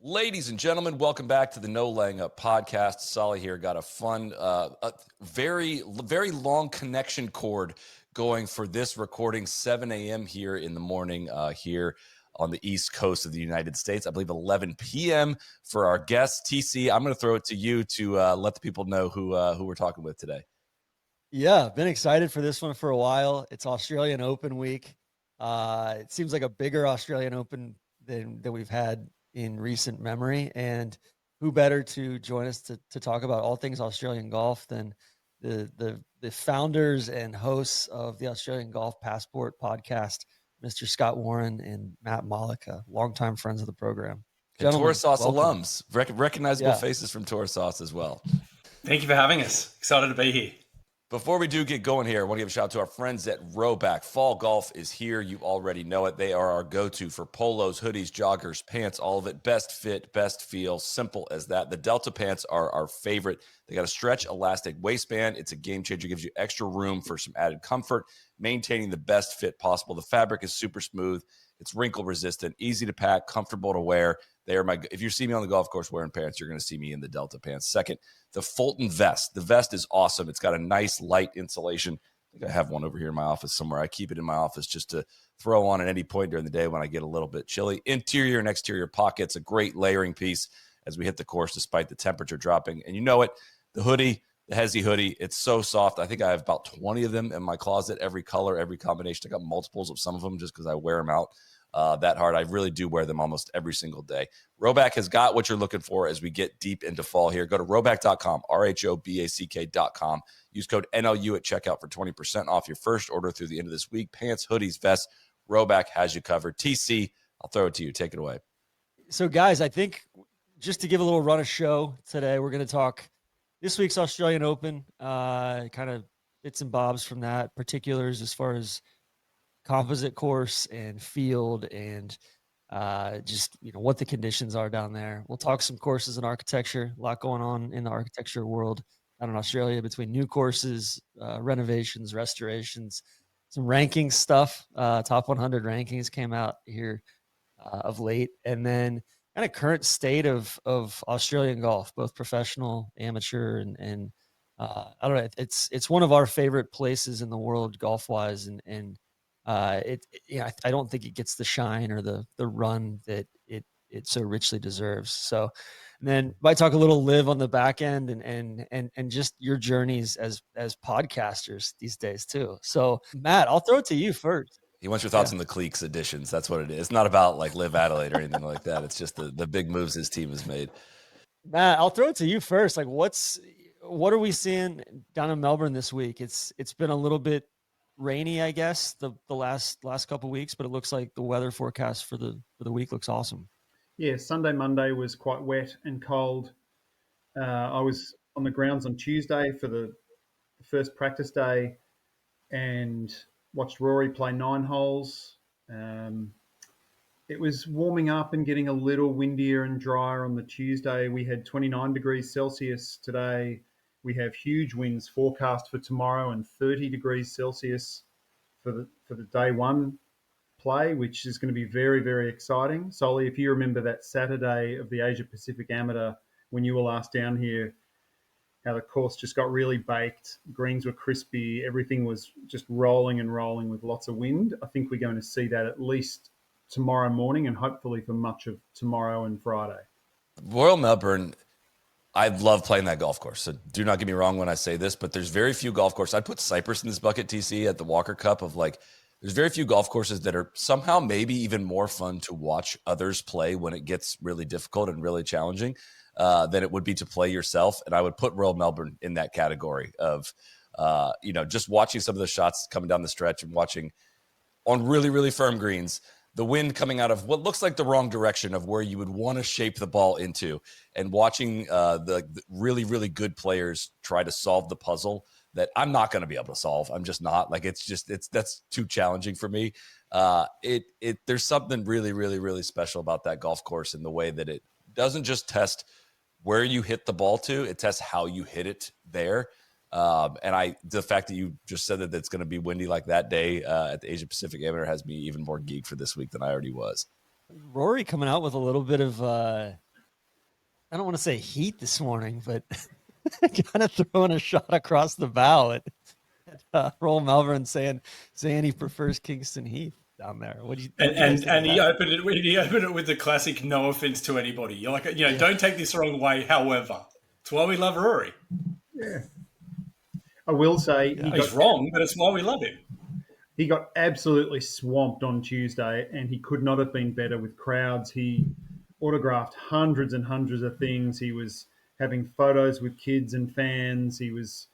Ladies and gentlemen, welcome back to the No Laying Up podcast. Soly here. Got a fun, very long connection cord going for this recording, 7 a.m. here in the morning here on the East Coast of the United States. I believe 11 p.m. for our guest, TC. I'm going to throw it to you to let the people know who we're talking with today. Yeah, been excited for this one for a while. It's Australian Open week. It seems like a bigger Australian Open than we've had in recent memory. And who better to join us to talk about all things Australian golf than the founders and hosts of the Australian Golf Passport podcast, Mr. Scott Warren and Matt Mollica, longtime friends of the program. And Gentlemen, Tour Sauce welcome. alums, recognizable faces from Tour Sauce as well. Thank you for having us. Excited to be here. Before we do get going here, I want to give a shout out to our friends at Rhoback. Fall golf is here. You already know it. They are our go-to for polos, hoodies, joggers, pants, all of it. Best fit, best feel, simple as that. The Delta pants are our favorite. They got a stretch elastic waistband. It's a game changer. Gives you extra room for some added comfort, maintaining the best fit possible. The fabric is super smooth. It's wrinkle resistant, easy to pack, comfortable to wear. They are if you see me on the golf course wearing pants, you're going to see me in the Delta pants. Second, the Fulton vest. The vest is awesome. It's got a nice light insulation. I think I have one over here in my office somewhere. I keep it in my office just to throw on at any point during the day when I get a little bit chilly. Interior and exterior pockets, a great layering piece as we hit the course despite the temperature dropping. And you know it, the hoodie, the Hezzy hoodie, it's so soft. I think I have about 20 of them in my closet, every color, every combination. I got multiples of some of them just because I wear them out that hard. I really do wear them almost every single day. Rhoback has got what you're looking for as we get deep into fall here. Go to rhoback.com, RHOBACK.com. Use code NLU at checkout for 20% off your first order through the end of this week. Pants, hoodies, vests, Rhoback has you covered. TC, I'll throw it to you. Take it away. So, guys, I think just to give a little run of show today, we're going to talk this week's Australian Open, kind of bits and bobs from that, particulars as far as composite course and field and just, what the conditions are down there. We'll talk some courses and architecture, a lot going on in the architecture world out in Australia between new courses, renovations, restorations, some ranking stuff. Top 100 rankings came out here of late. And then kind of current state of Australian golf, both professional, amateur, and I don't know. It's one of our favorite places in the world golf wise. And I don't think it gets the shine or the run that it so richly deserves. So, and then I talk a little live on the back end and just your journeys as podcasters these days too. So, Matt, I'll throw it to you first. He wants your thoughts on the Cleeks editions. That's what it is. It's not about like Live Adelaide or anything like that. It's just the big moves his team has made. Matt, I'll throw it to you first. Like, what are we seeing down in Melbourne this week? It's been a little bit rainy, I guess, the last couple of weeks, but it looks like the weather forecast for the week looks awesome. Yeah, Sunday, Monday was quite wet and cold. I was on the grounds on Tuesday for the first practice day and watched Rory play 9 holes. It was warming up and getting a little windier and drier on the Tuesday. We had 29 degrees Celsius today. We have huge winds forecast for tomorrow and 30 degrees Celsius for the day one play, which is going to be very, very exciting. Soly, if you remember that Saturday of the Asia Pacific Amateur when you were last down here, how the course just got really baked, greens were crispy, everything was just rolling and rolling with lots of wind. I think we're going to see that at least tomorrow morning and hopefully for much of tomorrow and Friday. Royal Melbourne, I love playing that golf course. So do not get me wrong when I say this, but there's very few golf courses. I'd put Cypress in this bucket, TC, at the Walker Cup of like, there's very few golf courses that are somehow maybe even more fun to watch others play when it gets really difficult and really challenging than it would be to play yourself. And I would put Royal Melbourne in that category of, just watching some of the shots coming down the stretch and watching on really, really firm greens, the wind coming out of what looks like the wrong direction of where you would want to shape the ball into, and watching the really, really good players try to solve the puzzle that I'm not going to be able to solve. I'm just not. Like, that's too challenging for me. There's something really, really, really special about that golf course in the way that it doesn't just test where you hit the ball to, it tests how you hit it there. And the fact that you just said that it's going to be windy like that day at the Asia Pacific Amateur has me even more geeked for this week than I already was. Rory coming out with a little bit of I don't want to say heat this morning, but kind of throwing a shot across the bow at Royal Melbourne, saying he prefers Kingston Heath down there. What do you And think of he that? opened it with the classic "no offense to anybody." You're like, don't take this the wrong way. However, it's why we love Rory. Yeah. I will say He's wrong, but it's why we love him. he got absolutely swamped on Tuesday, and he could not have been better with crowds. He autographed hundreds and hundreds of things. He was having photos with kids and fans. He was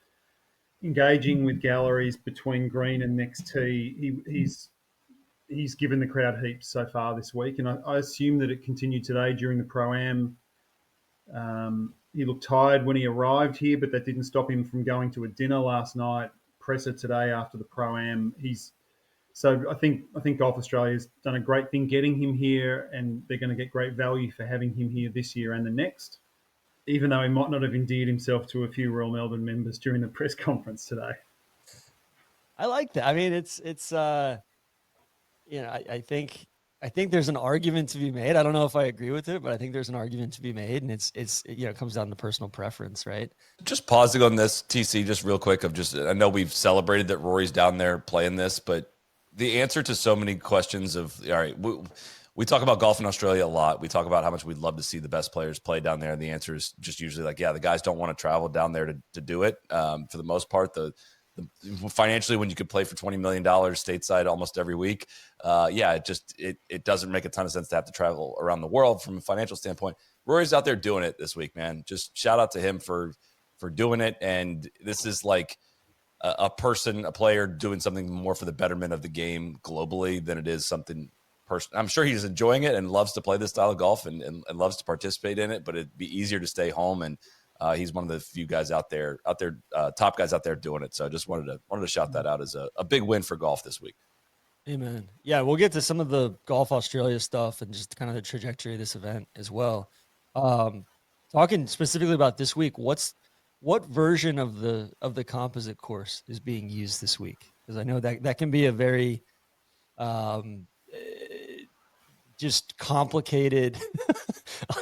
engaging with galleries between green and next tee. He's given the crowd heaps so far this week, and I assume that it continued today during the Pro-Am. He looked tired when he arrived here, but that didn't stop him from going to a dinner last night. Presser today after the Pro-Am. So I think Golf Australia's done a great thing getting him here, and they're going to get great value for having him here this year and the next, even though he might not have endeared himself to a few Royal Melbourne members during the press conference today. I like that. I mean, it's I think there's an argument to be made. I don't know if I agree with it, but I think there's an argument to be made, and it comes down to personal preference, right? Just pausing on this, TC, just real quick. I know we've celebrated that Rory's down there playing this, but the answer to so many questions of, all right, we talk about golf in Australia a lot. We talk about how much we'd love to see the best players play down there. And the answer is just usually like, yeah, the guys don't want to travel down there to do it. For the most part, the financially, when you could play for $20 million stateside almost every week, it doesn't make a ton of sense to have to travel around the world from a financial standpoint. Rory's out there doing it this week, man. Just shout out to him for doing it. And this is like a player doing something more for the betterment of the game globally than it is something personal. I'm sure he's enjoying it and loves to play this style of golf and loves to participate in it, but it'd be easier to stay home. And he's one of the few guys out there, top guys out there doing it. So I just wanted to shout that out as a big win for golf this week. Amen. Yeah, we'll get to some of the Golf Australia stuff and just kind of the trajectory of this event as well. Talking specifically about this week, what version of the composite course is being used this week? Because I know that can be a very just complicated,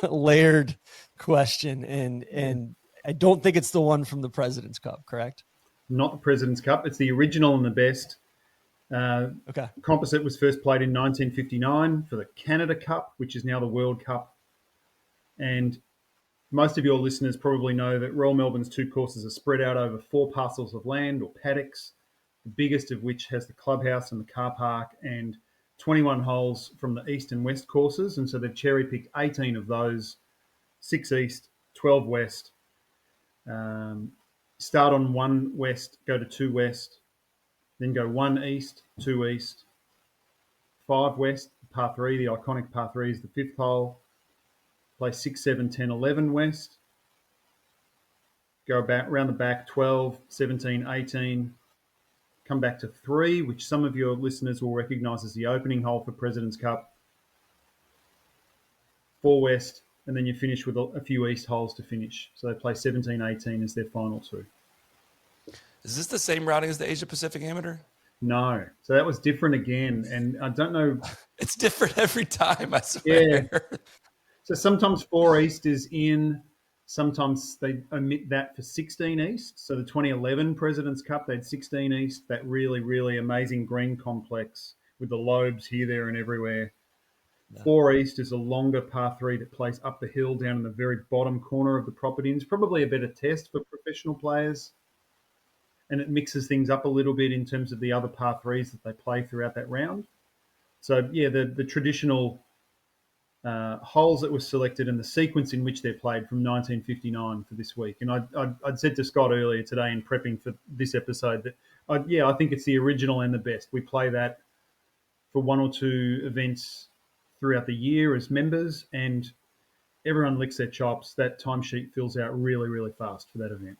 layered question, and I don't think it's the one from the President's Cup, correct? Not the President's Cup. It's the original and the best. Okay. Composite was first played in 1959 for the Canada Cup, which is now the World Cup. And most of your listeners probably know that Royal Melbourne's two courses are spread out over 4 parcels of land or paddocks, the biggest of which has the clubhouse and the car park and 21 holes from the east and west courses. And so they've cherry-picked 18 of those, 6 east, 12 west. Start on 1 west, go to 2 west, then go 1 east, 2 east, 5 west, par 3, the iconic par 3 is the 5th hole. Play 6, 7, 10, 11 west. Go back around the back 12, 17, 18. Come back to 3, which some of your listeners will recognise as the opening hole for President's Cup. 4 west, and then you finish with a few east holes to finish. So they play 17, 18 as their final 2. Is this the same routing as the Asia Pacific Amateur? No. So that was different again. And I don't know. It's different every time, I swear. Yeah. So sometimes 4 east is in. Sometimes they omit that for 16 east. So the 2011 President's Cup, they had 16 east, that really, really amazing green complex with the lobes here, there, and everywhere. Yeah. 4 east is a longer par 3 that plays up the hill down in the very bottom corner of the property. And it's probably a better test for professional players. And it mixes things up a little bit in terms of the other par 3s that they play throughout that round. So, yeah, the traditional holes that were selected and the sequence in which they're played from 1959 for this week. And I'd said to Scott earlier today in prepping for this episode that, I think it's the original and the best. We play that for 1 or 2 events throughout the year as members, and everyone licks their chops. That timesheet fills out really, really fast for that event.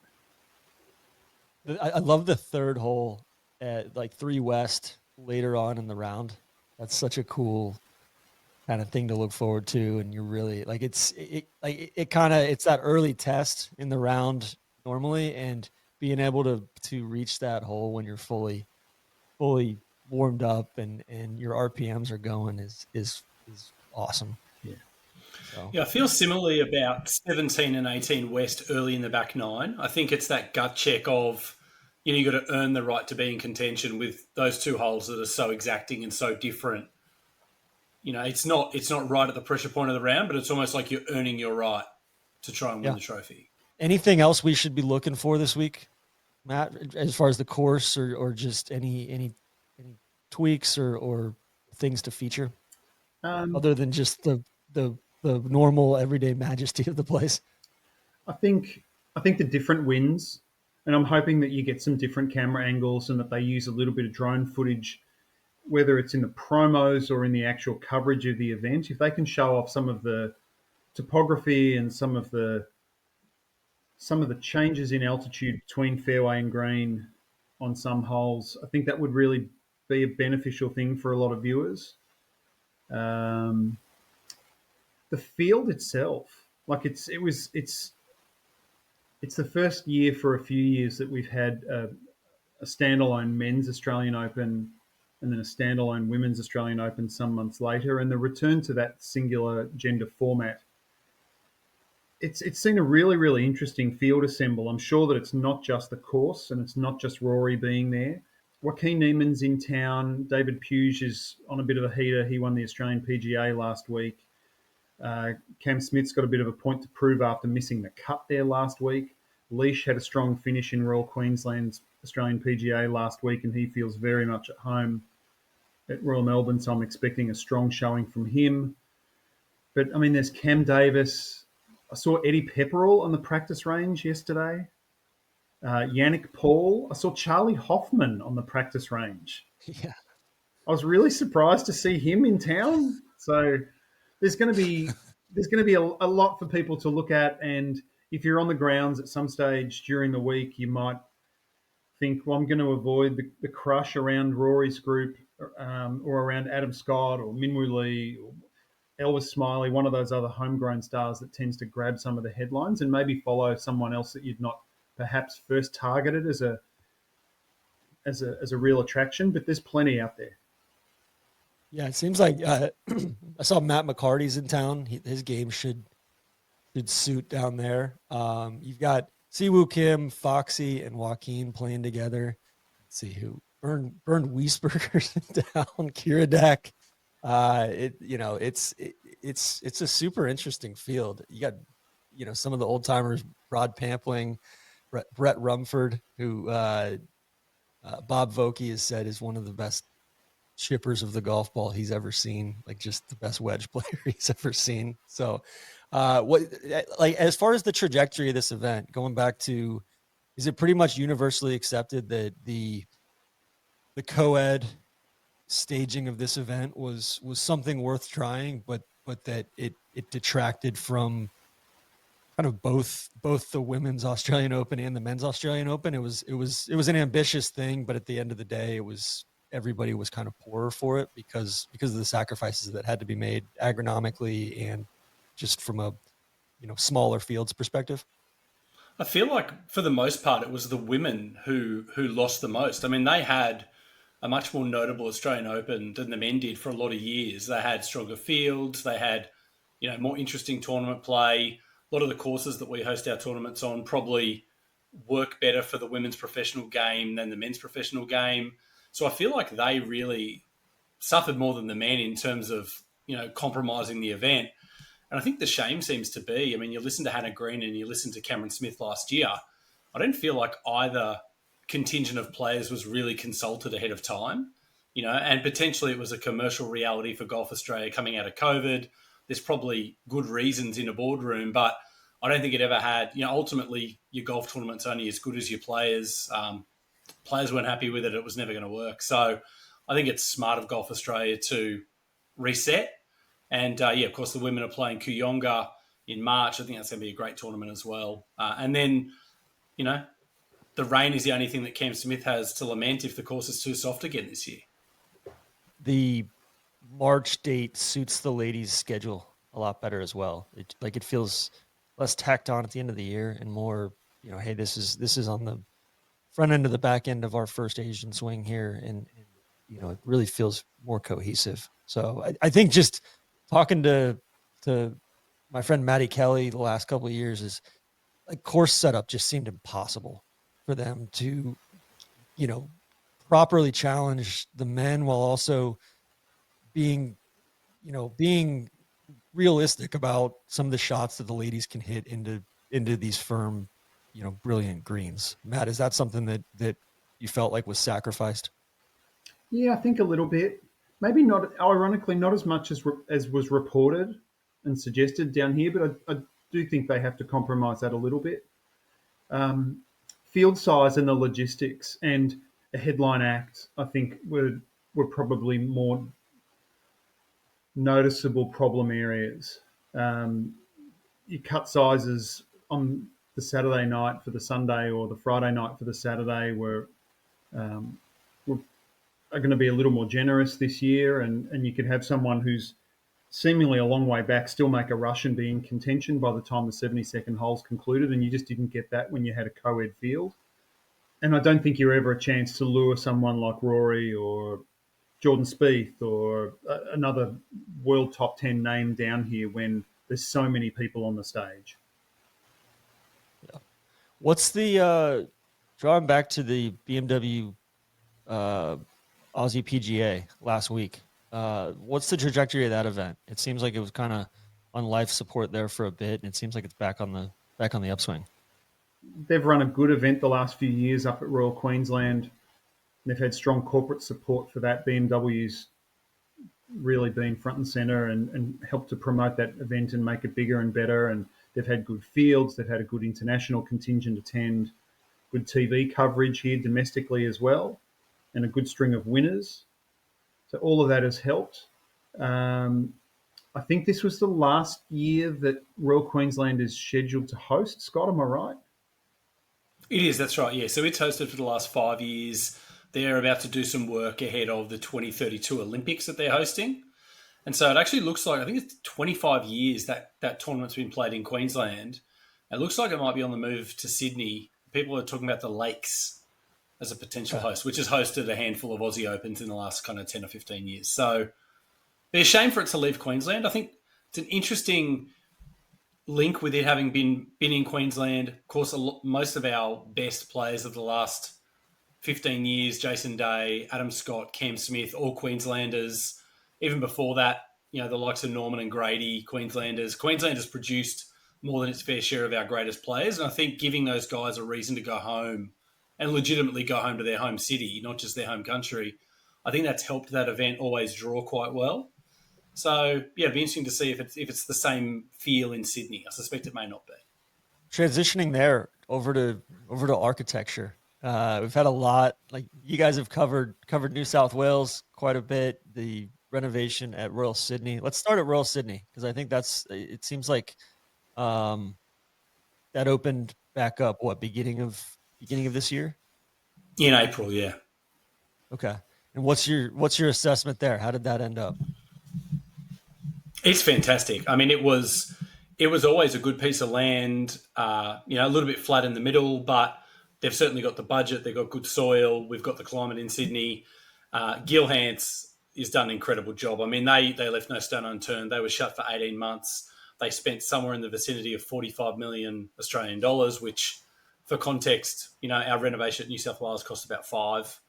I love the 3rd hole at like 3 west later on in the round. That's such a cool kind of thing to look forward to. And you're really like, it's that early test in the round normally, and being able to reach that hole when you're fully warmed up and your RPMs are going is awesome. Yeah. So. Yeah, I feel similarly about 17 and 18 West early in the back nine. I think it's that gut check of, you got to earn the right to be in contention with those two holes that are so exacting and so different. It's not right at the pressure point of the round, but it's almost like you're earning your right to try and win the trophy. Anything else we should be looking for this week, Matt, as far as the course or just any tweaks or things to feature other than just the normal everyday majesty of the place? I think the different winds, and I'm hoping that you get some different camera angles and that they use a little bit of drone footage, whether it's in the promos or in the actual coverage of the event. If they can show off some of the topography and some of the changes in altitude between fairway and green on some holes, I think that would really be a beneficial thing for a lot of viewers. The field itself, like it's the first year for a few years that we've had a standalone men's Australian Open and then a standalone women's Australian Open some months later, and the return to that singular gender format. It's seen a really, really interesting field assemble. I'm sure that it's not just the course and it's not just Rory being there. Joaquin Niemann's in town. David Puig is on a bit of a heater. He won the Australian PGA last week. Cam Smith's got a bit of a point to prove after missing the cut there last week. Leash had a strong finish in Royal Queensland's Australian PGA last week, and he feels very much at home at Royal Melbourne, so I'm expecting a strong showing from him. But, I mean, there's Cam Davis. I saw Eddie Pepperell on the practice range yesterday. Yannick Paul. I saw Charlie Hoffman on the practice range. Yeah. I was really surprised to see him in town. So there's going to be a lot for people to look at, and if you're on the grounds at some stage during the week, you might think, well, I'm going to avoid the crush around Rory's group or around Adam Scott or Minwoo Lee or Elvis Smiley, one of those other homegrown stars that tends to grab some of the headlines, and maybe follow someone else that you'd not perhaps first targeted as a real attraction. But there's plenty out there. Yeah, it seems like I saw Matt McCarty's in town. His game should suit down there. You've got Siwoo Kim, Foxy, and Joaquin playing together. Let's see who Bernd Wiesberger's in town. Kiradak. It's a super interesting field. You got some of the old timers, Rod Pampling, Brett Rumford, who Bob Vokey has said is one of the best chippers of the golf ball he's ever seen, like just the best wedge player he's ever seen. So as far as the trajectory of this event, going back to, is it pretty much universally accepted that the co-ed staging of this event was something worth trying, but that it detracted from kind of both the women's Australian Open and the men's Australian Open? It was an ambitious thing, but at the end of the day, everybody was kind of poorer for it because of the sacrifices that had to be made agronomically and just from a smaller fields perspective. I feel like for the most part, it was the women who lost the most. I mean, they had a much more notable Australian Open than the men did for a lot of years. They had stronger fields. They had, more interesting tournament play. A lot of the courses that we host our tournaments on probably work better for the women's professional game than the men's professional game. So I feel like they really suffered more than the men in terms of, compromising the event. And I think the shame seems to be, I mean, you listen to Hannah Green and you listen to Cameron Smith last year. I don't feel like either contingent of players was really consulted ahead of time, and potentially it was a commercial reality for Golf Australia coming out of COVID. There's probably good reasons in a boardroom, but I don't think it ever had, ultimately your golf tournament's only as good as your players. Players weren't happy with it. It was never going to work. So I think it's smart of Golf Australia to reset. And of course the women are playing Kooyonga in March. I think that's going to be a great tournament as well. And then, the rain is the only thing that Cam Smith has to lament if the course is too soft again this year. The March date suits the ladies' schedule a lot better as well. It feels less tacked on at the end of the year and more, hey, this is on the front end of the back end of our first Asian swing here, and it really feels more cohesive. So I think just talking to my friend Matty Kelly the last couple of years is like course setup just seemed impossible for them to, properly challenge the men while also being, being realistic about some of the shots that the ladies can hit into these firm, brilliant greens. Matt, is that something that you felt like was sacrificed? Yeah, I think a little bit. Maybe not, ironically, not as much as was reported and suggested down here, but I do think they have to compromise that a little bit. Field size and the logistics and a headline act, I think, were probably more noticeable problem areas. Your cut sizes on the Saturday night for the Sunday or the Friday night for the Saturday are going to be a little more generous this year, and you could have someone who's seemingly a long way back still make a rush and be in contention by the time the 72nd hole's concluded, and you just didn't get that when you had a co-ed field. And I don't think you're ever a chance to lure someone like Rory or Jordan Spieth or another world top 10 name down here when there's so many people on the stage. Yeah. What's the drawing back to the BMW Aussie PGA last week? What's the trajectory of that event? It seems like it was kind of on life support there for a bit, and it seems like it's back on the upswing. They've run a good event the last few years up at Royal Queensland. They've had strong corporate support for that. BMW's really been front and centre and helped to promote that event and make it bigger and better. And they've had good fields. They've had a good international contingent attend, good TV coverage here domestically as well, and a good string of winners. So all of that has helped. I think this was the last year that Royal Queensland is scheduled to host. Scott, am I right? It is, that's right, yeah. So it's hosted for the last 5 years. They're about to do some work ahead of the 2032 Olympics that they're hosting. And so it actually looks like, I think it's 25 years that tournament's been played in Queensland. It looks like it might be on the move to Sydney. People are talking about the Lakes as a potential host, which has hosted a handful of Aussie Opens in the last kind of 10 or 15 years. So it'd be a shame for it to leave Queensland. I think it's an interesting link with it having been in Queensland. Of course, most of our best players of the last 15 years, Jason Day, Adam Scott, Cam Smith, all Queenslanders. Even before that, the likes of Norman and Grady, Queenslanders. Queensland has produced more than its fair share of our greatest players. And I think giving those guys a reason to go home and legitimately go home to their home city, not just their home country, I think that's helped that event always draw quite well. So, yeah, it'd be interesting to see if it's the same feel in Sydney. I suspect it may not be. Transitioning there over to architecture. We've had a lot, like you guys have covered New South Wales quite a bit, the renovation at Royal Sydney. Let's start at Royal Sydney because I think it seems like that opened back up, beginning of this year? In April, yeah. Okay. And what's your assessment there? How did that end up? It's fantastic. I mean, it was always a good piece of land, a little bit flat in the middle, but they've certainly got the budget. They've got good soil. We've got the climate in Sydney. Gil Hance has done an incredible job. I mean, they left no stone unturned. They were shut for 18 months. They spent somewhere in the vicinity of 45 million Australian dollars, which, for context, our renovation at New South Wales cost about $5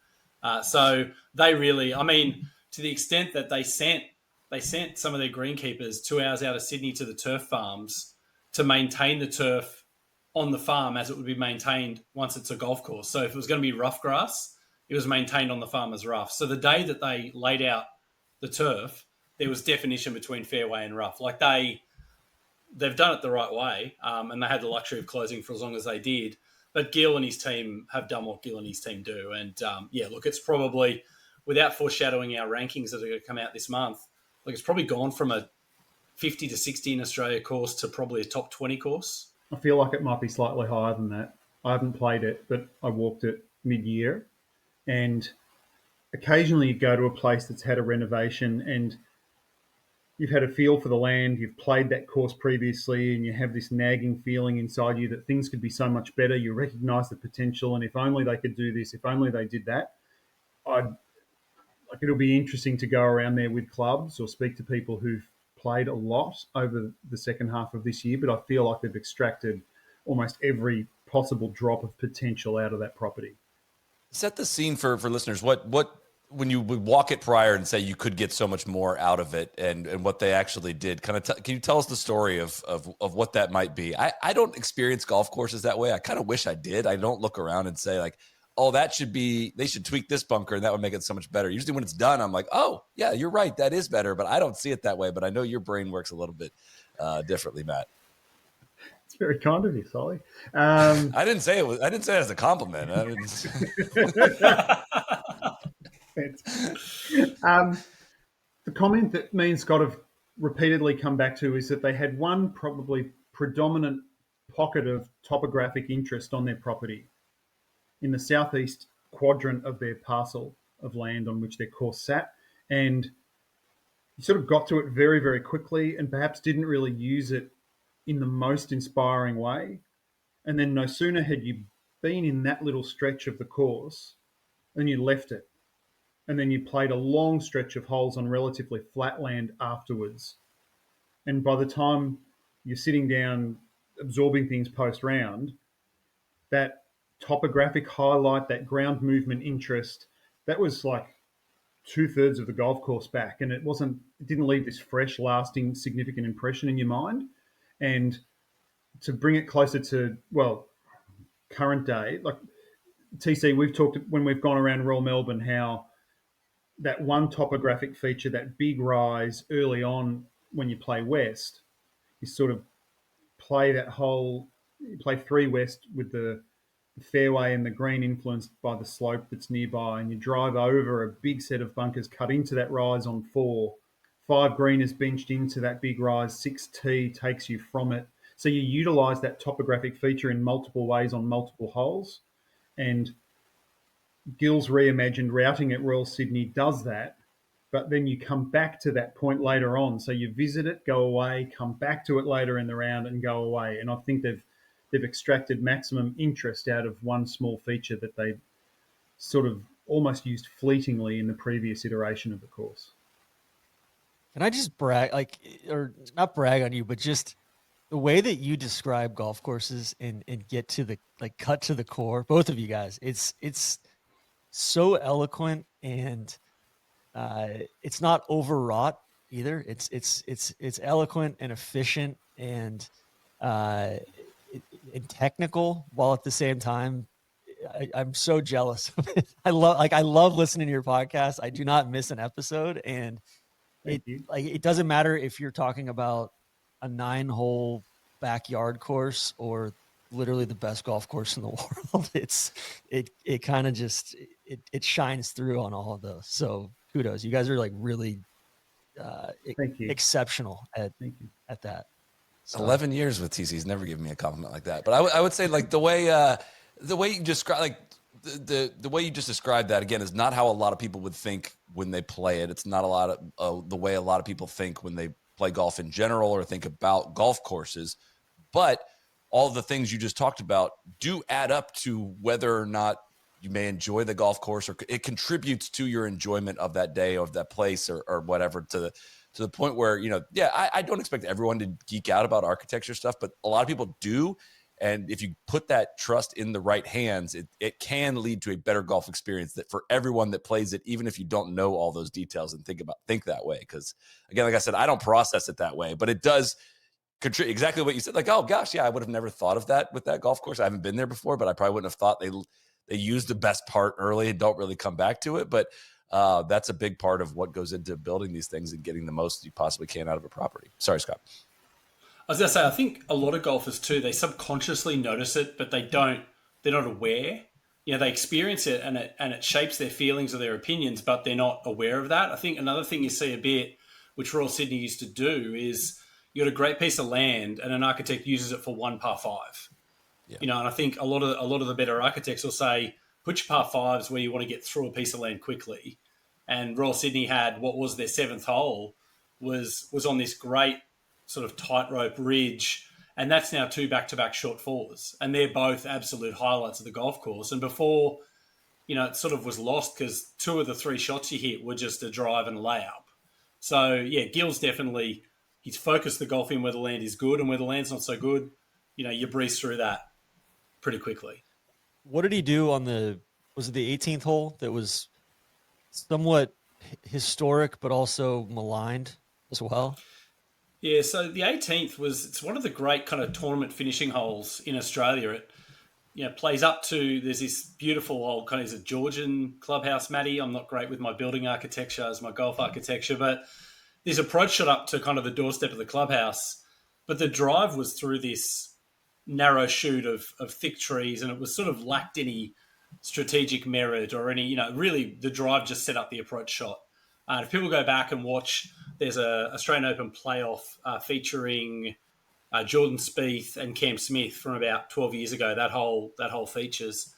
million. So they really, I mean, to the extent that they sent some of their greenkeepers 2 hours out of Sydney to the turf farms to maintain the turf on the farm as it would be maintained once it's a golf course. So if it was going to be rough grass, it was maintained on the farm as rough. So the day that they laid out the turf, there was definition between fairway and rough. Like they've done it the right way, and they had the luxury of closing for as long as they did. But Gil and his team have done what Gil and his team do. And, it's probably, without foreshadowing our rankings that are going to come out this month, it's probably gone from a 50 to 60 in Australia course to probably a top 20 course. I feel like it might be slightly higher than that. I haven't played it, but I walked it mid-year. And occasionally you go to a place that's had a renovation and you've had a feel for the land, you've played that course previously, and you have this nagging feeling inside you that things could be so much better. You recognise the potential, and if only they could do this, if only they did that. It'll be interesting to go around there with clubs or speak to people who've played a lot over the second half of this year, but I feel like they've extracted almost every possible drop of potential out of that property. Set the scene for listeners. What when you would walk it prior and say you could get so much more out of it, and what they actually did, kind of can you tell us the story of what that might be? I don't experience golf courses that way. I kind of wish I did. I don't look around and say like, oh, they should tweak this bunker and that would make it so much better. Usually when it's done, I'm like, oh yeah, you're right, that is better, but I don't see it that way. But I know your brain works a little bit differently, Matt. It's very kind of you, Soly. I didn't say it as a compliment. The comment that me and Scott have repeatedly come back to is that they had one probably predominant pocket of topographic interest on their property in the southeast quadrant of their parcel of land on which their course sat. And you sort of got to it very, very quickly and perhaps didn't really use it in the most inspiring way. And then no sooner had you been in that little stretch of the course than you left it. And then you played a long stretch of holes on relatively flat land afterwards. And by the time you're sitting down absorbing things post-round, that topographic highlight, that ground movement interest, that was like 2/3 of the golf course back. And it didn't leave this fresh, lasting, significant impression in your mind. And to bring it closer to, well, current day, like TC, we've talked when we've gone around Royal Melbourne, how that one topographic feature, that big rise early on when you play west, you sort of you play 3 west with the fairway and the green influenced by the slope that's nearby, and you drive over a big set of bunkers, cut into that rise on 4. 5 green is benched into that big rise, 6T takes you from it. So you utilize that topographic feature in multiple ways on multiple holes. And Gill's reimagined routing at Royal Sydney does that, but then you come back to that point later on. So you visit it, go away, come back to it later in the round and go away. And I think they've extracted maximum interest out of one small feature that they sort of almost used fleetingly in the previous iteration of the course. Can I just brag, or not brag on you, but just the way that you describe golf courses and get to the, cut to the core, both of you guys, it's so eloquent, and it's not overwrought either. It's eloquent and efficient and technical, while at the same time, I'm so jealous of it. I love listening to your podcast. I do not miss an episode, and it doesn't matter if you're talking about a 9-hole backyard course or literally the best golf course in the world. It kind of just it shines through on all of those. So kudos, you guys are really exceptional at that. So 11 years with TC's never given me a compliment like that. But I would say the way you describe the way you just described that, again, is not how a lot of people would think when they play it. It's not a lot of the way a lot of people think when they play golf in general or think about golf courses. But all the things you just talked about do add up to whether or not you may enjoy the golf course, or it contributes to your enjoyment of that day, of that place, or whatever, to the point where, I don't expect everyone to geek out about architecture stuff, but a lot of people do. And if you put that trust in the right hands, it can lead to a better golf experience that for everyone that plays it, even if you don't know all those details and think that way. Because again, like I said, I don't process it that way, but it does contribute exactly what you said. Like, oh gosh, yeah, I would have never thought of that with that golf course. I haven't been there before, but I probably wouldn't have thought they used the best part early and don't really come back to it. But that's a big part of what goes into building these things and getting the most you possibly can out of a property. Sorry, Scott. I was going to say, I think a lot of golfers too, they subconsciously notice it, but they're not aware. They experience it and it shapes their feelings or their opinions, but they're not aware of that. I think another thing you see a bit, which Royal Sydney used to do, is you got a great piece of land and an architect uses it for one par 5. Yeah. And I think a lot of the better architects will say, put your par 5s where you want to get through a piece of land quickly. And Royal Sydney had what was their 7th hole was on this great sort of tightrope ridge, and that's now 2 back-to-back short 4s, and they're both absolute highlights of the golf course. And before, it sort of was lost because 2 of the 3 shots you hit were just a drive and a layup. So yeah, Gill's definitely He's focused the golf in where the land is good, and where the land's not so good, you breeze through that pretty quickly. What did he do on was it the 18th hole that was somewhat historic, but also maligned as well? Yeah, so the 18th it's one of the great kind of tournament finishing holes in Australia. It plays up to, there's this beautiful old kind of, is it Georgian clubhouse, Matty? I'm not great with my building architecture as my golf architecture, but there's approach shot up to kind of the doorstep of the clubhouse. But the drive was through this narrow chute of thick trees, and it was sort of lacked any strategic merit or any, really the drive just set up the approach shot. If people go back and watch, there's a Australian Open playoff featuring Jordan Spieth and Cam Smith from about 12 years ago. That whole features,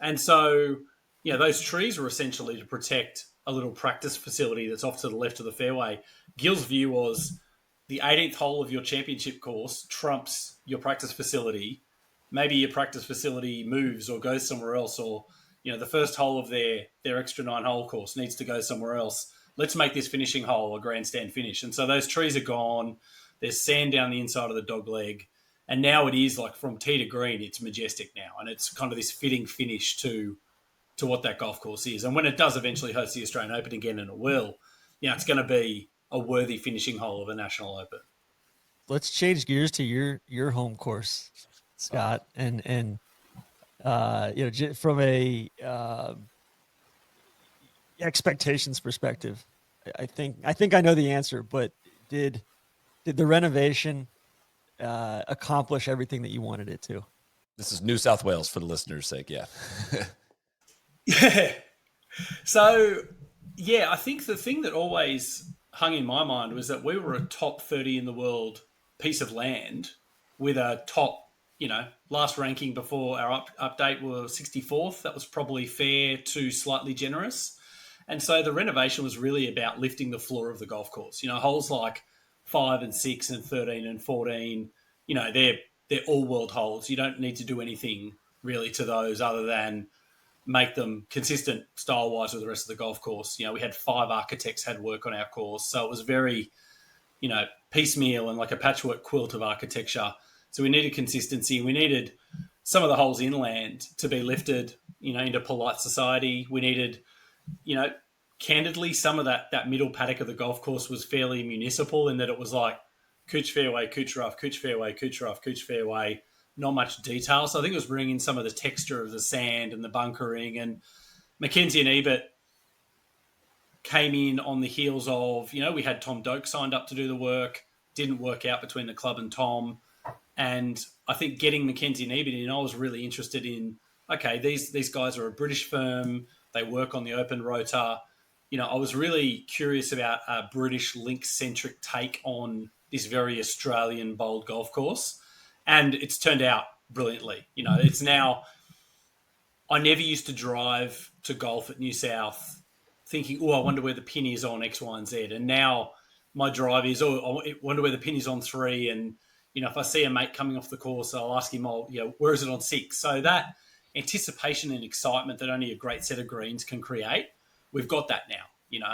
and so those trees were essentially to protect a little practice facility that's off to the left of the fairway. Gil's view was the 18th hole of your championship course trumps your practice facility. Maybe your practice facility moves or goes somewhere else, or the first hole of their extra 9-hole course needs to go somewhere else. Let's make this finishing hole a grandstand finish. And so those trees are gone. There's sand down the inside of the dog leg. And now it is like from tee to green, it's majestic now. And it's kind of this fitting finish to what that golf course is. And when it does eventually host the Australian Open again, and it will, it's going to be a worthy finishing hole of a National Open. Let's change gears to your home course, Scott. And from a expectations perspective, I think I know the answer, but did the renovation accomplish everything that you wanted it to? This is New South Wales for the listeners' sake. Yeah. Yeah. So, I think the thing that always hung in my mind was that we were a top 30 in the world piece of land with a top, last ranking before our update were 64th. That was probably fair to slightly generous. And so the renovation was really about lifting the floor of the golf course. Holes like 5 and 6 and 13 and 14, they're all world holes. You don't need to do anything really to those other than make them consistent style-wise with the rest of the golf course. We had 5 architects had work on our course. So it was very, piecemeal and like a patchwork quilt of architecture. So we needed consistency. We needed some of the holes inland to be lifted, into polite society. We needed, candidly, some of that middle paddock of the golf course was fairly municipal in that it was like Cooch fairway, Cooch rough, Cooch fairway, Cooch rough, Cooch fairway, not much detail. So I think it was bringing some of the texture of the sand and the bunkering. And Mackenzie and Ebert came in on the heels of, we had Tom Doak signed up to do the work, didn't work out between the club and Tom. And I think getting Mackenzie and Ebert in, I was really interested in, okay, these guys are a British firm. They work on the open rota. I was really curious about a British link-centric take on this very Australian bold golf course. And it's turned out brilliantly. It's now, I never used to drive to golf at New South thinking, I wonder where the pin is on X, Y, and Z. And now my drive is, I wonder where the pin is on 3. And, if I see a mate coming off the course, I'll ask him, where is it on 6? So that anticipation and excitement that only a great set of greens can create, we've got that now,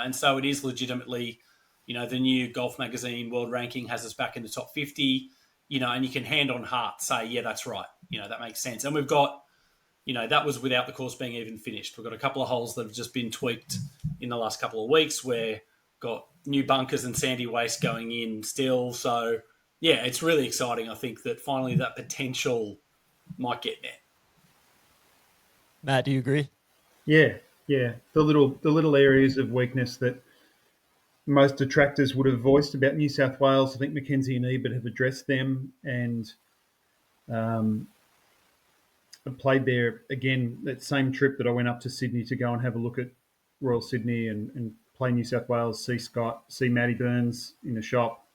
And so it is legitimately, the new Golf Magazine World Ranking has us back in the top 50, and you can hand on heart say, yeah, that's right. That makes sense. And we've got, that was without the course being even finished. We've got a couple of holes that have just been tweaked in the last couple of weeks where got new bunkers and sandy waste going in still. So, yeah, it's really exciting. I think that finally that potential might get there. Matt, do you agree? Yeah. The little areas of weakness that most detractors would have voiced about New South Wales, I think Mackenzie and Ebert have addressed them, and I played there again that same trip that I went up to Sydney to go and have a look at Royal Sydney and play New South Wales, see Scott, see Matty Burns in the shop.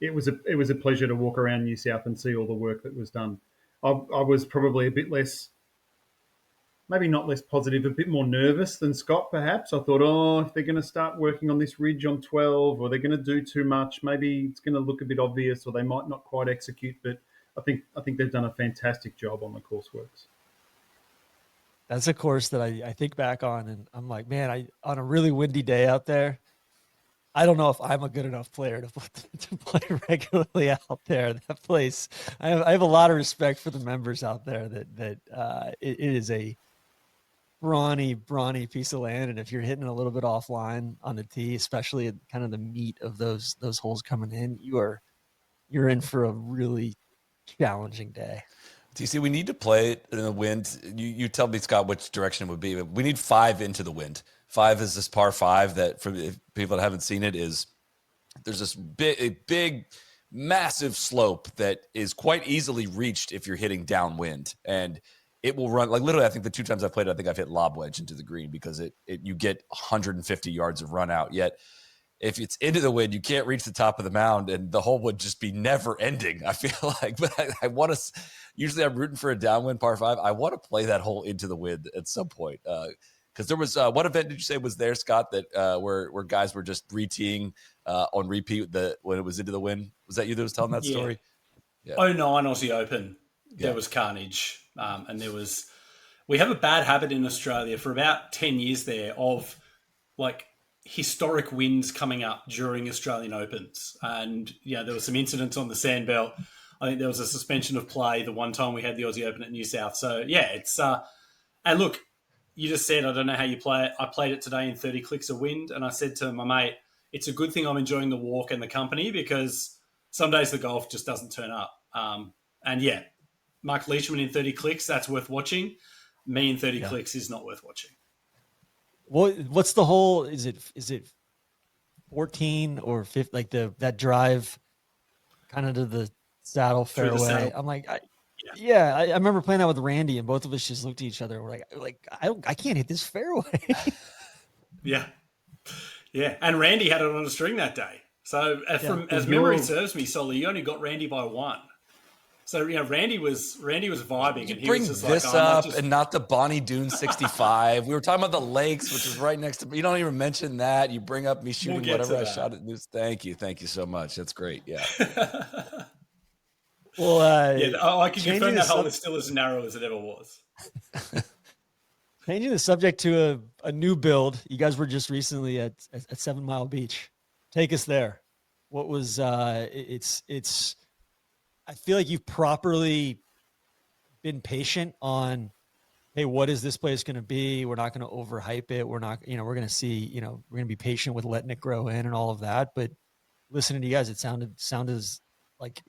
It was a pleasure to walk around New South and see all the work that was done. I was probably a bit less, maybe not less positive, a bit more nervous than Scott, perhaps. I thought, if they're going to start working on this ridge on 12 or they're going to do too much, maybe it's going to look a bit obvious or they might not quite execute. But I think they've done a fantastic job on the courseworks. That's a course that I think back on and I'm like, man, on a really windy day out there, I don't know if I'm a good enough player to play regularly out there. That place, I have a lot of respect for the members out there. It is a brawny piece of land, and if you're hitting a little bit offline on the tee, especially at kind of the meat of those holes coming in, you're in for a really challenging day. TC, we need to play it in the wind. You tell me, Scott, which direction it would be. We need 5 into the wind. 5 is this par 5 that, for people that haven't seen it, is there's this big, massive slope that is quite easily reached if you're hitting downwind. And it will run, like literally, I think the 2 times I've played it, I think I've hit lob wedge into the green because you get 150 yards of run out. Yet if it's into the wind, you can't reach the top of the mound, and the hole would just be never ending, I feel like. But I want to, usually I'm rooting for a downwind par 5. I want to play that hole into the wind at some point. Because there was, what event did you say was there, Scott, that where guys were just re-teeing on repeat when it was into the wind? Was that you that was telling that story? Yeah. 09 Aussie Open, there was carnage. And we have a bad habit in Australia for about 10 years there of like historic wins coming up during Australian Opens. And, there were some incidents on the Sandbelt. I think there was a suspension of play the one time we had the Aussie Open at New South. So, yeah, it's and look, you just said, I don't know how you play it. I played it today in 30 clicks of wind, and I said to my mate, it's a good thing I'm enjoying the walk and the company because some days the golf just doesn't turn up. And, yeah, Mark Leishman in 30 clicks, that's worth watching. Me in 30 clicks is not worth watching. What's the whole? Is it 14 or 15? Like that drive, kind of to the saddle fairway. Saddle. I'm like, I remember playing that with Randy, and both of us just looked at each other. We're like I can't hit this fairway. Yeah, and Randy had it on a string that day. So as memory serves me, Soly, you only got Randy by 1. So Randy was vibing, and he bring was just this like, up and not the Bonnie Doon 65. We were talking about the lakes, which is right next to. You don't even mention that. You bring up me shooting whatever I shot at news. Thank you so much. That's great. Yeah. Well, I can confirm that hole is still as narrow as it ever was. Changing the subject to a new build. You guys were just recently at 7 Mile Beach. Take us there. What was it's. I feel like you've properly been patient on, hey, what is this place going to be? We're not going to overhype it. We're not, we're going to see, we're going to be patient with letting it grow in and all of that. But listening to you guys, it sounded like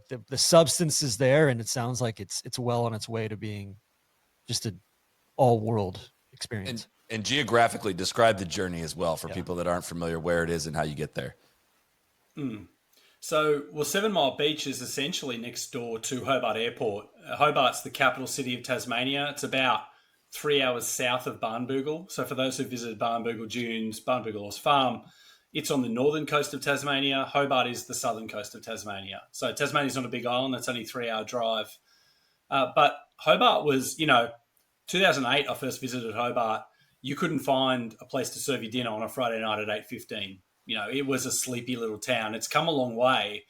the substance is there, and it sounds like it's well on its way to being just an all world experience. And geographically describe the journey as well for people that aren't familiar where it is and how you get there. So, 7 Mile Beach is essentially next door to Hobart Airport. Hobart's the capital city of Tasmania. It's about 3 hours south of Barnbougle. So, for those who visited Barnbougle Dunes, Barnbougle Horse Farm, it's on the northern coast of Tasmania. Hobart is the southern coast of Tasmania. So, Tasmania's not a big island. That's only a 3-hour drive. But Hobart was, 2008, I first visited Hobart. You couldn't find a place to serve you dinner on a Friday night at 8:15. It was a sleepy little town. It's come a long way.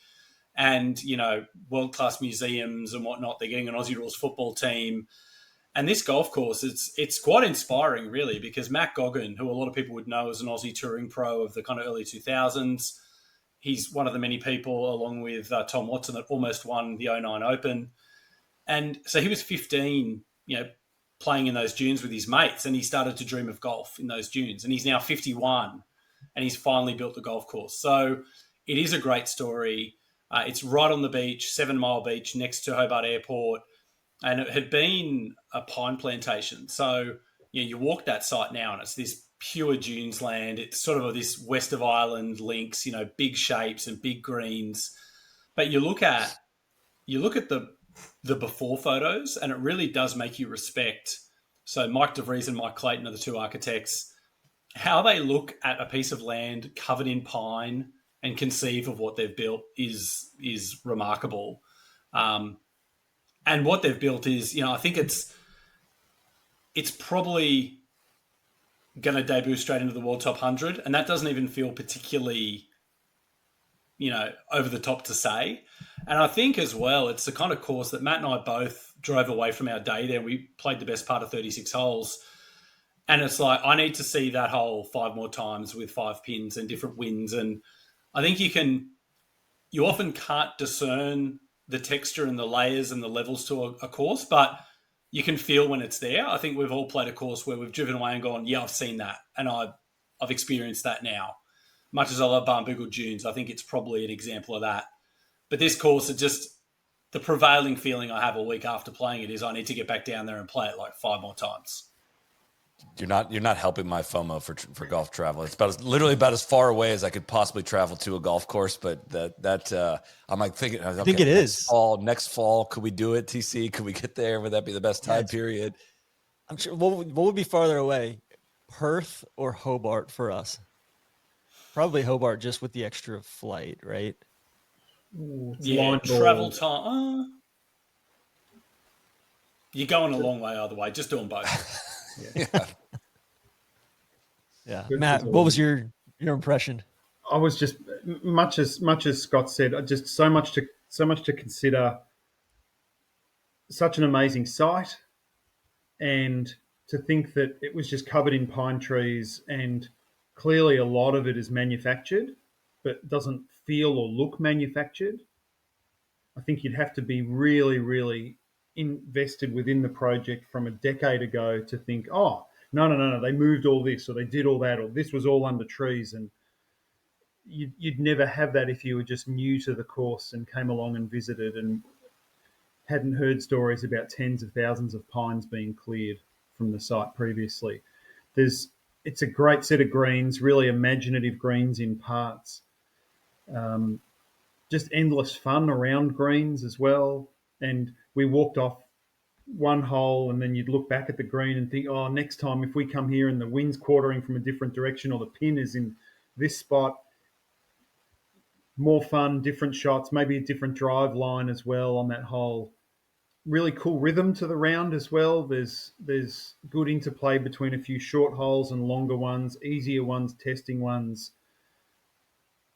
And, world-class museums and whatnot. They're getting an Aussie Rules football team. And this golf course, it's quite inspiring, really, because Matt Goggin, who a lot of people would know as an Aussie touring pro of the kind of early 2000s, he's one of the many people, along with Tom Watson, that almost won the 09 Open. And so he was 15, playing in those dunes with his mates, and he started to dream of golf in those dunes. And he's now 51. And he's finally built the golf course. So it is a great story. It's right on the beach, 7 Mile Beach, next to Hobart Airport. And it had been a pine plantation. So you walk that site now, and it's this pure dunes land. It's sort of this west of Ireland links, big shapes and big greens. But you look at the before photos, and it really does make you respect. So Mike DeVries and Mike Clayton are the 2 architects. How they look at a piece of land covered in pine and conceive of what they've built is remarkable. And what they've built is, I think it's probably going to debut straight into the World Top 100, and that doesn't even feel particularly, over the top to say. And I think as well, it's the kind of course that Matt and I both drove away from our day there. We played the best part of 36 holes. And it's like, I need to see that hole 5 more times with 5 pins and different winds. And I think you often can't discern the texture and the layers and the levels to a course, but you can feel when it's there. I think we've all played a course where we've driven away and gone, yeah, I've seen that. And I've experienced that now. Much as I love Barnbougle Dunes, I think it's probably an example of that. But this course, it just, the prevailing feeling I have a week after playing it is I need to get back down there and play it like 5 more times. You're not helping my FOMO for golf travel. It's literally about as far away as I could possibly travel to a golf course. But that I'm like thinking, okay, I think it is next fall. Could we do it? TC, could we get there? Would that be the best time period? I'm sure. What would be farther away, Perth or Hobart for us? Probably Hobart, just with the extra flight, right? Yeah, travel time. You're going a long way either way. Just doing both. Yeah. Matt, what was your impression? I was just much as Scott said, just so much to consider. Such an amazing site, and to think that it was just covered in pine trees, and clearly a lot of it is manufactured, but doesn't feel or look manufactured. I think you'd have to be really, really invested within the project from a decade ago to think, oh, no, they moved all this, or they did all that, or this was all under trees. And you'd never have that if you were just new to the course and came along and visited and hadn't heard stories about tens of thousands of pines being cleared from the site previously. It's a great set of greens, really imaginative greens in parts. Just endless fun around greens as well. And we walked off one hole, and then you'd look back at the green and think, oh, next time if we come here and the wind's quartering from a different direction, or the pin is in this spot, more fun, different shots, maybe a different drive line as well on that hole. Really cool rhythm to the round as well. There's good interplay between a few short holes and longer ones, easier ones, testing ones.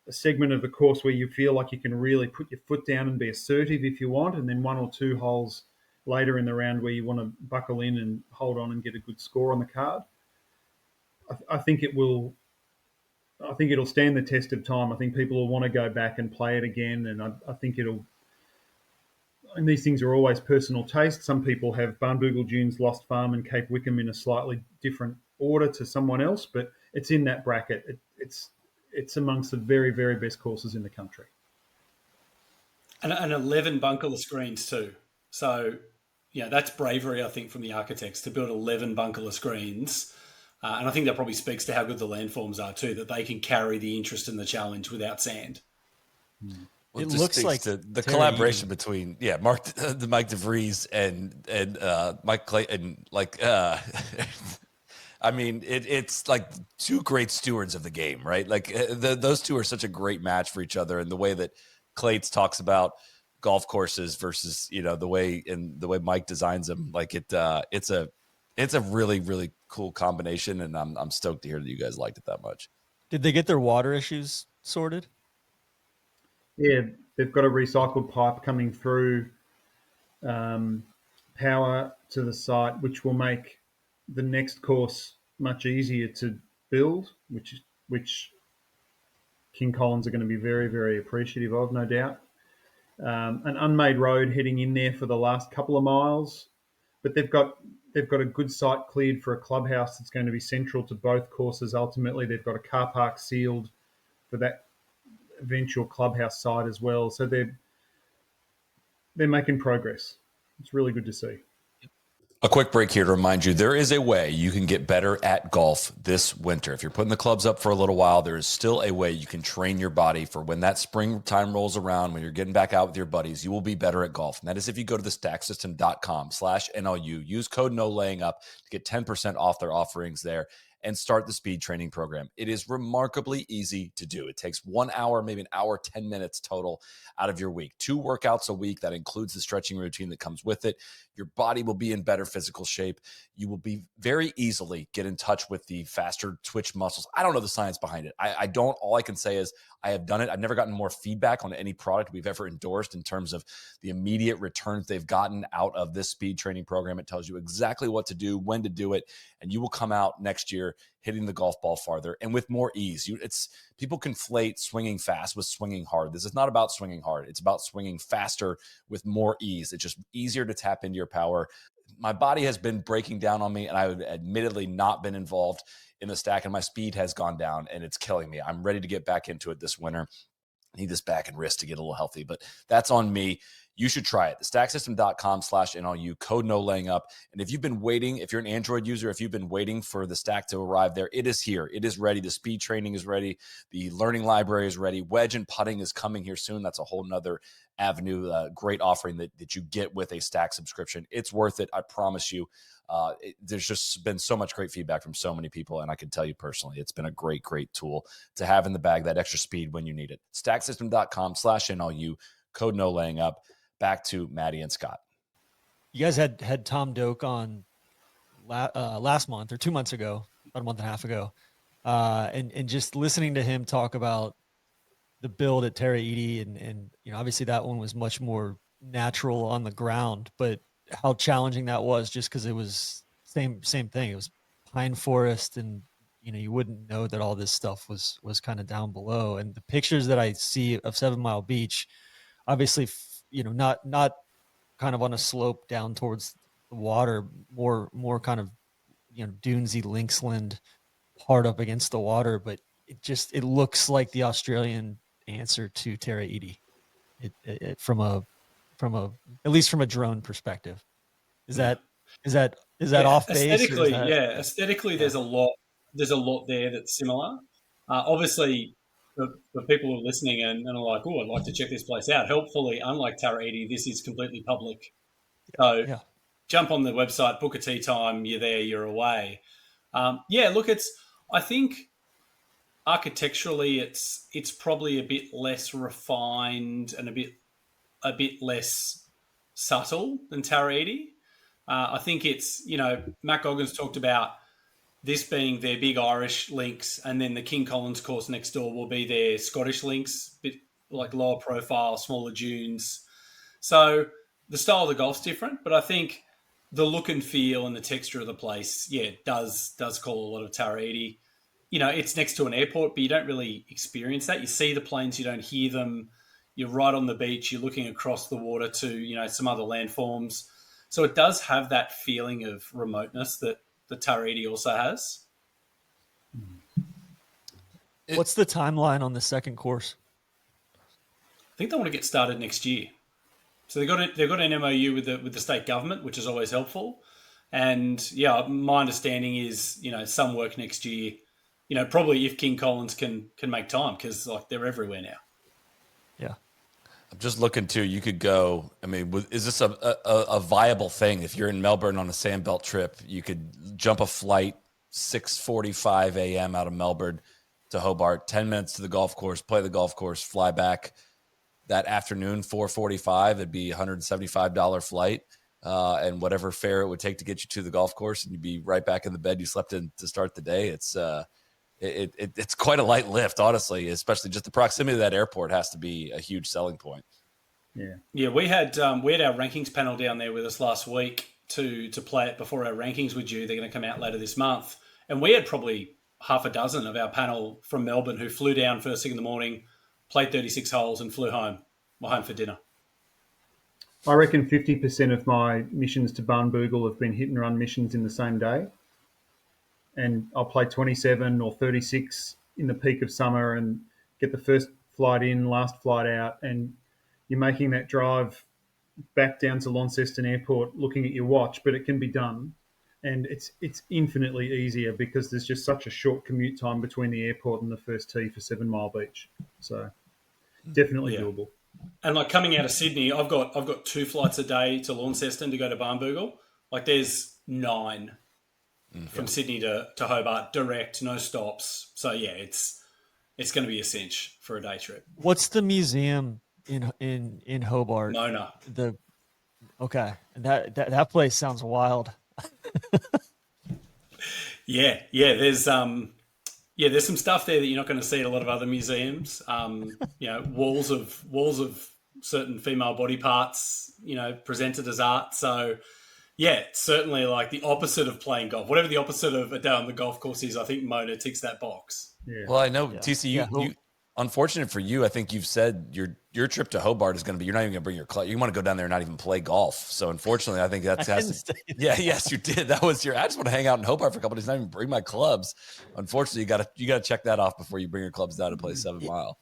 A segment of the course where you feel like you can really put your foot down and be assertive if you want, and then 1 or 2 holes later in the round where you want to buckle in and hold on and get a good score on the card. I think it'll stand the test of time. I think people will want to go back and play it again, and I think and these things are always personal taste. Some people have Barnbougle Dunes, Lost Farm, and Cape Wickham in a slightly different order to someone else, but it's in that bracket. It's amongst the very, very best courses in the country. And 11 bunkerless greens too. So, that's bravery, I think, from the architects to build 11 bunkerless greens. And I think that probably speaks to how good the landforms are too, that they can carry the interest in the challenge without sand. Well, it looks like the collaboration between Mike DeVries and Mike Clayton. I mean, it's like 2 great stewards of the game, right? Like those 2 are such a great match for each other, and the way that Clates talks about golf courses versus the way Mike designs them, like it's a really, really cool combination, and I'm stoked to hear that you guys liked it that much. Did they get their water issues sorted? Yeah, they've got a recycled pipe coming through power to the site, which will make the next course much easier to build, which King Collins are going to be very, very appreciative of, no doubt. An unmade road heading in there for the last couple of miles, but they've got a good site cleared for a clubhouse that's going to be central to both courses. Ultimately, they've got a car park sealed for that eventual clubhouse site as well. So they're making progress. It's really good to see. A quick break here to remind you, there is a way you can get better at golf this winter. If you're putting the clubs up for a little while, there is still a way you can train your body for when that springtime rolls around, when you're getting back out with your buddies, you will be better at golf. And that is if you go to thestacksystem.com/NLU, use code NOLAYINGUP to get 10% off their offerings there. and start the speed training program. It is remarkably easy to do. It takes 1 hour, maybe an hour, 10 minutes total out of your week. 2 workouts a week. That includes the stretching routine that comes with it. Your body will be in better physical shape. You will be very easily get in touch with the faster twitch muscles. I don't know the science behind it. I don't. All I can say is I have done it. I've never gotten more feedback on any product we've ever endorsed in terms of the immediate returns they've gotten out of this speed training program. It tells you exactly what to do, when to do it, and you will come out next year hitting the golf ball farther and with more ease. People conflate swinging fast with swinging hard. This is not about swinging hard. It's about swinging faster with more ease. It's just easier to tap into your power. My body has been breaking down on me, and I have admittedly not been involved in the stack, and my speed has gone down, and it's killing me. I'm ready to get back into it this winter. I need this back and wrist to get a little healthy, but that's on me. You should try it. Thestacksystem.com/NLU, code no laying up. And if you've been waiting, if you're an Android user, if you've been waiting for the stack to arrive there, it is here. It is ready. The speed training is ready. The learning library is ready. Wedge and putting is coming here soon. That's a whole nother avenue, great offering that you get with a stack subscription. It's worth it. I promise you. There's just been so much great feedback from so many people, and I can tell you personally, it's been a great, great tool to have in the bag, that extra speed when you need it. Stacksystem.com/NLU, code no laying up. Back to Maddie and Scott. You guys had Tom Doak on last month or 2 months ago, about a month and a half ago, and just listening to him talk about the build at Terra Edie, and obviously that one was much more natural on the ground, but how challenging that was, just because it was same thing. It was pine forest, and you wouldn't know that all this stuff was kind of down below. And the pictures that I see of 7 Mile Beach, obviously, not kind of on a slope down towards the water, more kind of dunesy Linksland hard up against the water, but it looks like the Australian answer to Terra Edie. It from a at least from a drone perspective. Is that off base? Aesthetically, there's a lot there that's similar. Obviously, for people who are listening and are like, oh, I'd like to check this place out. Helpfully, unlike Terra Edie, this is completely public. So jump on the website, book a tee time. You're there, you're away. I think architecturally, it's probably a bit less refined and a bit less subtle than Terra Edie. I think it's, Matt Goggins talked about this being their big Irish links, and then the King Collins course next door will be their Scottish links, bit like lower profile, smaller dunes. So the style of the golf's different, but I think the look and feel and the texture of the place, does call a lot of Terra Edie. It's next to an airport, but you don't really experience that. You see the planes, you don't hear them. You're right on the beach. You're looking across the water to, some other landforms. So it does have that feeling of remoteness that the Terra Edie also has. What's the timeline on the second course? I think they want to get started next year. So they've got an MOU with the state government, which is always helpful. And my understanding is, some work next year. Probably if King Collins can make time, because they're everywhere now. Yeah. I'm just looking too. You could go. I mean, is this a viable thing? If you're in Melbourne on a Sandbelt trip, you could jump a flight 6:45 a.m. out of Melbourne to Hobart, 10 minutes to the golf course, play the golf course, fly back that afternoon, 4:45. It'd be $175 flight, and whatever fare it would take to get you to the golf course, and you'd be right back in the bed you slept in to start the day. It's quite a light lift, honestly, especially just the proximity to that airport has to be a huge selling point. Yeah. We had our rankings panel down there with us last week to play it before our rankings were due. They're going to come out later this month. And we had probably half a dozen of our panel from Melbourne who flew down first thing in the morning, played 36 holes and flew home. We're home for dinner. I reckon 50% of my missions to Barnbougle have been hit and run missions in the same day. And I'll play 27 or 36 in the peak of summer and get the first flight in, last flight out, and you're making that drive back down to Launceston Airport looking at your watch, but it can be done. And it's infinitely easier because there's just such a short commute time between the airport and the first tee for 7 Mile Beach. So definitely doable. And coming out of Sydney, I've got 2 flights a day to Launceston to go to Barnbougle. There's 9 from Sydney to Hobart, direct, no stops. So yeah, it's going to be a cinch for a day trip. What's the museum in Hobart? Mona. Okay, and that place sounds wild. Yeah. There's there's some stuff there that you're not going to see at a lot of other museums. Walls of certain female body parts, presented as art. So yeah, certainly like the opposite of playing golf. Whatever the opposite of a day on the golf course is, I think Mona ticks that box. Yeah. Well, I know, TC, you unfortunate for you, I think you've said your trip to Hobart is going to be, you're not even going to bring your club. You want to go down there and not even play golf. So unfortunately, I think yes, you did. That was I just want to hang out in Hobart for a couple of days, not even bring my clubs. Unfortunately, you got to check that off before you bring your clubs down to play 7 Mile.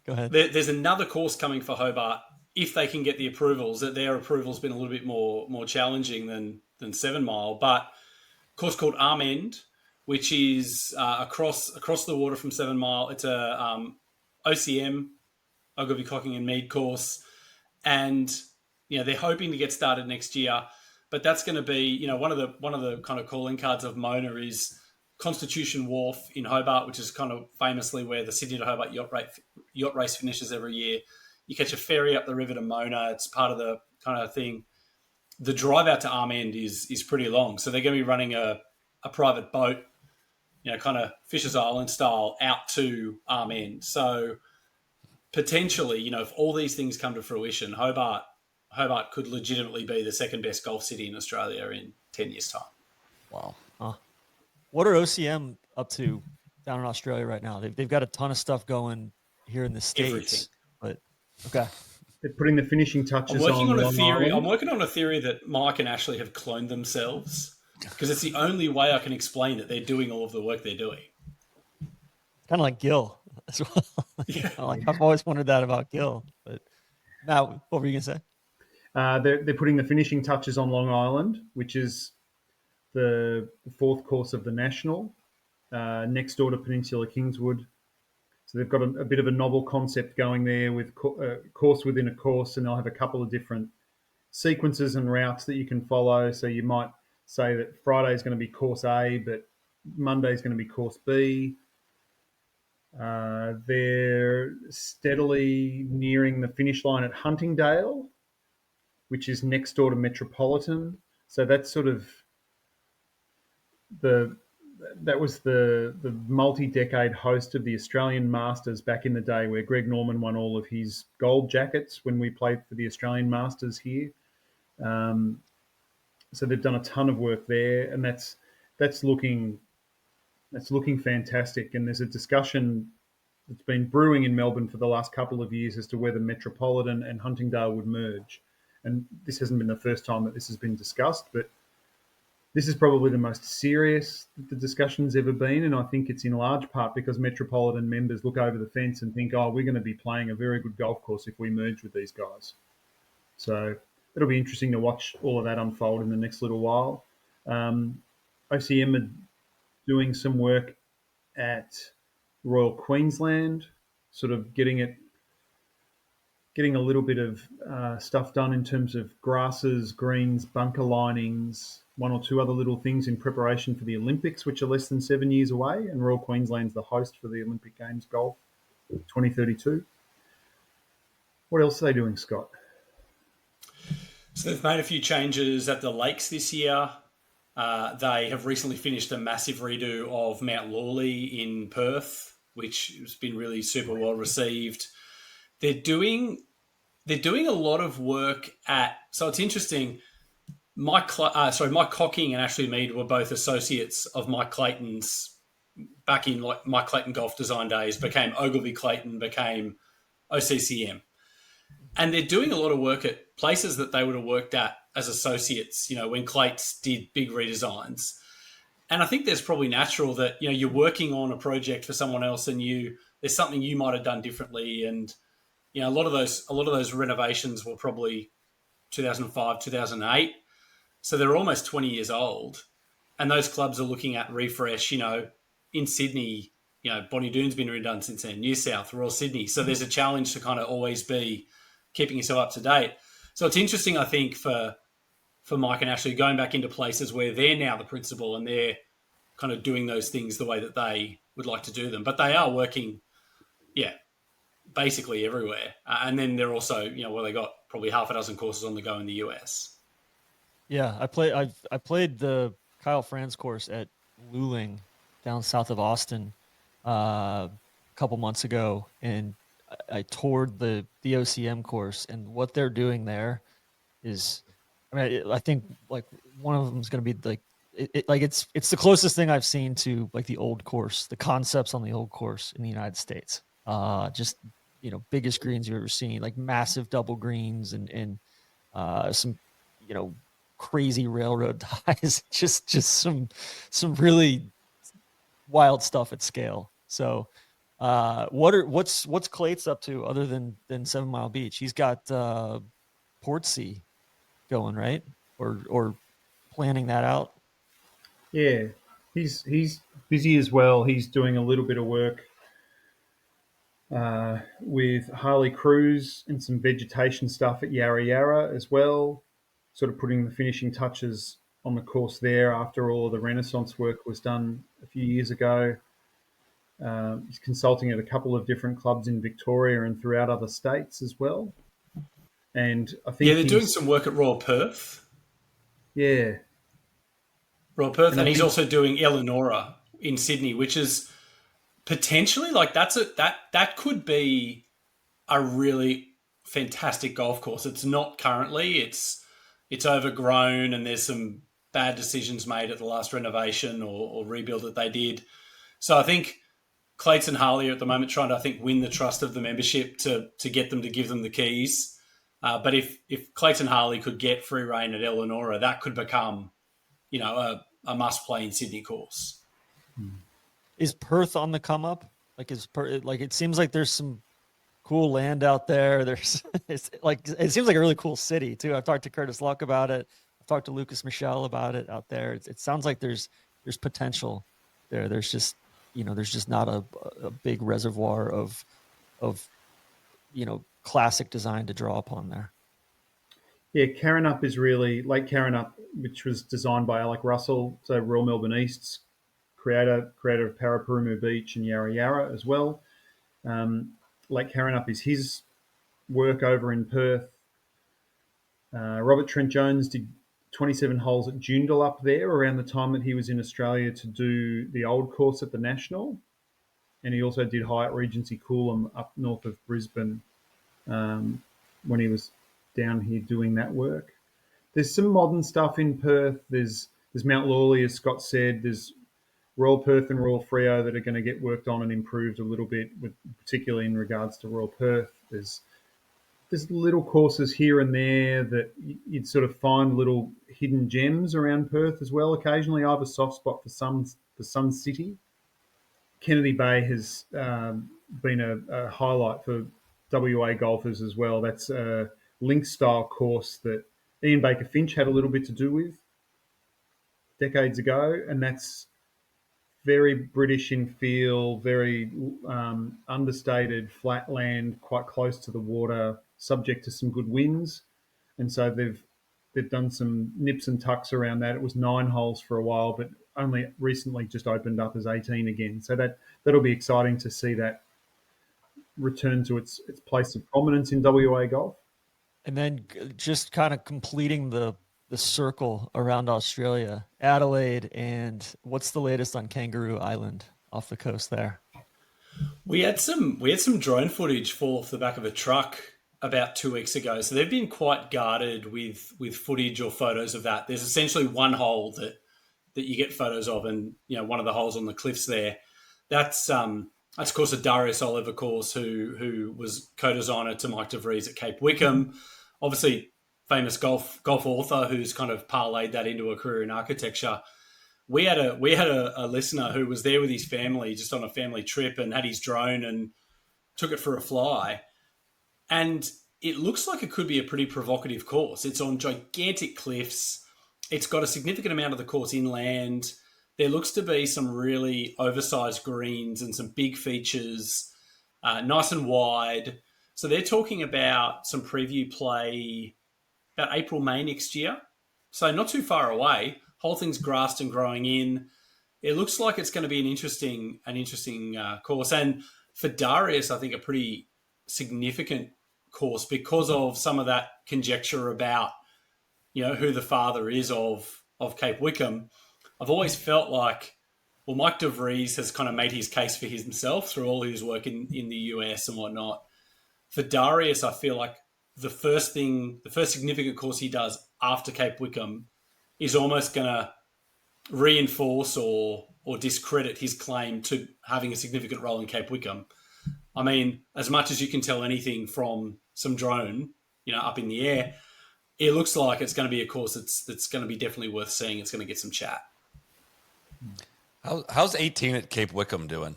Go ahead. There's another course coming for Hobart if they can get the approvals. That their approval's been a little bit more challenging than 7 Mile, but a course called Arm End, which is across the water from 7 Mile. It's a OCM, Ogilvy, Cocking and Mead course, and they're hoping to get started next year. But that's going to be one of the kind of calling cards of Mona is Constitution Wharf in Hobart, which is kind of famously where the Sydney to Hobart yacht race finishes every year. You catch a ferry up the river to Mona. It's part of the kind of thing. The drive out to Arm End is pretty long, so they're going to be running a private boat, kind of Fisher's Island style, out to Arm End. So potentially, if all these things come to fruition, Hobart could legitimately be the second best golf city in Australia in 10 years' time. Wow. What are OCM up to down in Australia right now? They've got a ton of stuff going here in the States. Everything. But okay. They're putting the finishing touches I'm working on a theory that Mike and Ashley have cloned themselves, because it's the only way I can explain that they're doing all of the work they're doing. Kind of like Gil as well. Yeah. I've always wondered that about Gil. But Matt, what were you gonna say? They're putting the finishing touches on Long Island, which is the fourth course of the National, next door to Peninsula Kingswood. So they've got a bit of a novel concept going there with course within a course, and they'll have a couple of different sequences and routes that you can follow. So you might say that Friday is going to be course A, but Monday is going to be course B. They're steadily nearing the finish line at Huntingdale, which is next door to Metropolitan. So that's sort of that was the multi-decade host of the Australian Masters back in the day, where Greg Norman won all of his gold jackets when we played for the Australian Masters here. So they've done a ton of work there, and that's looking fantastic. And there's a discussion that's been brewing in Melbourne for the last couple of years as to whether Metropolitan and Huntingdale would merge. And this hasn't been the first time that this has been discussed, but this is probably the most serious that the discussion's ever been, and I think it's in large part because Metropolitan members look over the fence and think, we're going to be playing a very good golf course if we merge with these guys. So it'll be interesting to watch all of that unfold in the next little while. OCM are doing some work at Royal Queensland, sort of getting a little bit of stuff done in terms of grasses, greens, bunker linings, one or two other little things in preparation for the Olympics, which are less than 7 years away. And Royal Queensland's the host for the Olympic Games Golf 2032. What else are they doing, Scott? So they've made a few changes at the lakes this year. They have recently finished a massive redo of Mount Lawley in Perth, which has been really super well received. They're doing a lot of work so it's interesting. Mike Cocking and Ashley Mead were both associates of Mike Clayton's back in like Mike Clayton Golf Design days, became Ogilvy Clayton, became OCCM. And they're doing a lot of work at places that they would have worked at as associates, when Clates did big redesigns. And I think there's probably natural that, you're working on a project for someone else and there's something you might have done differently. And, a lot of those renovations were probably 2005, 2008. So they're almost 20 years old. And those clubs are looking at refresh, in Sydney, Bonnie Doon's been redone since then, New South, Royal Sydney. So there's a challenge to kind of always be keeping yourself up to date. So it's interesting, I think, for for Mike and Ashley going back into places where they're now the principal and they're kind of doing those things the way that they would like to do them. But they are working, basically everywhere. And then they're also, they got probably half a dozen courses on the go in the US. Yeah, I played the Kyle Franz course at Luling down south of Austin a couple months ago, and I toured the OCM course, and what they're doing there is, I think like one of them is going to be like it's the closest thing I've seen to like the old course, the concepts on the old course in the United States. Just biggest greens you've ever seen, like massive double greens and some crazy railroad ties, just some really wild stuff at scale. So what's Clayt's up to other than 7 Mile Beach? He's got Portsea going, right? Or planning that out. Yeah, he's busy as well. He's doing a little bit of work with Harley Cruz and some vegetation stuff at Yarra Yarra as well, sort of putting the finishing touches on the course there after all of the Renaissance work was done a few years ago. He's consulting at a couple of different clubs in Victoria and throughout other states as well. And I think they're doing some work at Royal Perth. Yeah. Royal Perth, and he's also doing Eleonora in Sydney, which is potentially like that could be a really fantastic golf course. It's not currently. It's overgrown, and there's some bad decisions made at the last renovation or rebuild that they did. So I think Clayton and Harley are at the moment trying to, win the trust of the membership to get them to give them the keys. But if Clayton Harley could get free reign at Eleonora, that could become, a must-play in Sydney course. Is Perth on the come up? It seems like there's some cool land out there. It seems like a really cool city too. I've talked to Curtis Luck about it. I've talked to Lucas Michel about it out there. It sounds like there's potential there. There's just not a big reservoir of classic design to draw upon there. Yeah, Karrinyup is really Lake Karrinyup, which was designed by Alec Russell, so Royal Melbourne East's creator of Paraparaumu Beach and Yarra Yarra as well. Lake Karrinyup is his work over in Perth. Robert Trent Jones did 27 holes at Joondalup there around the time that he was in Australia to do the old course at the National. And he also did Hyatt Regency Coolum up north of Brisbane when he was down here doing that work. There's some modern stuff in Perth. There's Mount Lawley, as Scott said. There's Royal Perth and Royal Freo that are going to get worked on and improved a little bit, particularly in regards to Royal Perth. There's little courses here and there that you'd sort of find little hidden gems around Perth as well. Occasionally, I have a soft spot for Sun City. Kennedy Bay has been a highlight for WA golfers as well. That's a link-style course that Ian Baker Finch had a little bit to do with decades ago, and that's very British in feel, very understated, flat land, quite close to the water, subject to some good winds. And so they've done some nips and tucks around that. It was 9 holes for a while, but only recently just opened up as 18 again. So that'll be exciting to see that return to its place of prominence in WA golf. And then just kind of completing the circle around Australia, Adelaide, and what's the latest on Kangaroo Island off the coast there? We had some drone footage fall off the back of a truck about 2 weeks ago. So they've been quite guarded with footage or photos of that. There's essentially one hole that you get photos of, and one of the holes on the cliffs there. That's of course a Darius Oliver course who was co-designer to Mike DeVries at Cape Wickham. Obviously, famous golf author who's kind of parlayed that into a career in architecture. We had a listener who was there with his family, just on a family trip, and had his drone and took it for a fly. And it looks like it could be a pretty provocative course. It's on gigantic cliffs. It's got a significant amount of the course inland. There looks to be some really oversized greens and some big features, nice and wide. So they're talking about some preview play about April, May next year. so not too far away. Whole thing's grassed and growing in. It looks like it's going to be an interesting course, and for Darius, I think a pretty significant course because of some of that conjecture about who the father is of Cape Wickham. I've always felt like, well, Mike De Vries has kind of made his case for himself through all his work in the US and whatnot. For Darius, I feel like the first significant course he does after Cape Wickham is almost going to reinforce or discredit his claim to having a significant role in Cape Wickham. I mean, as much as you can tell anything from some drone, up in the air, it looks like it's going to be a course that's going to be definitely worth seeing. It's going to get some chat. How's 18 at Cape Wickham doing?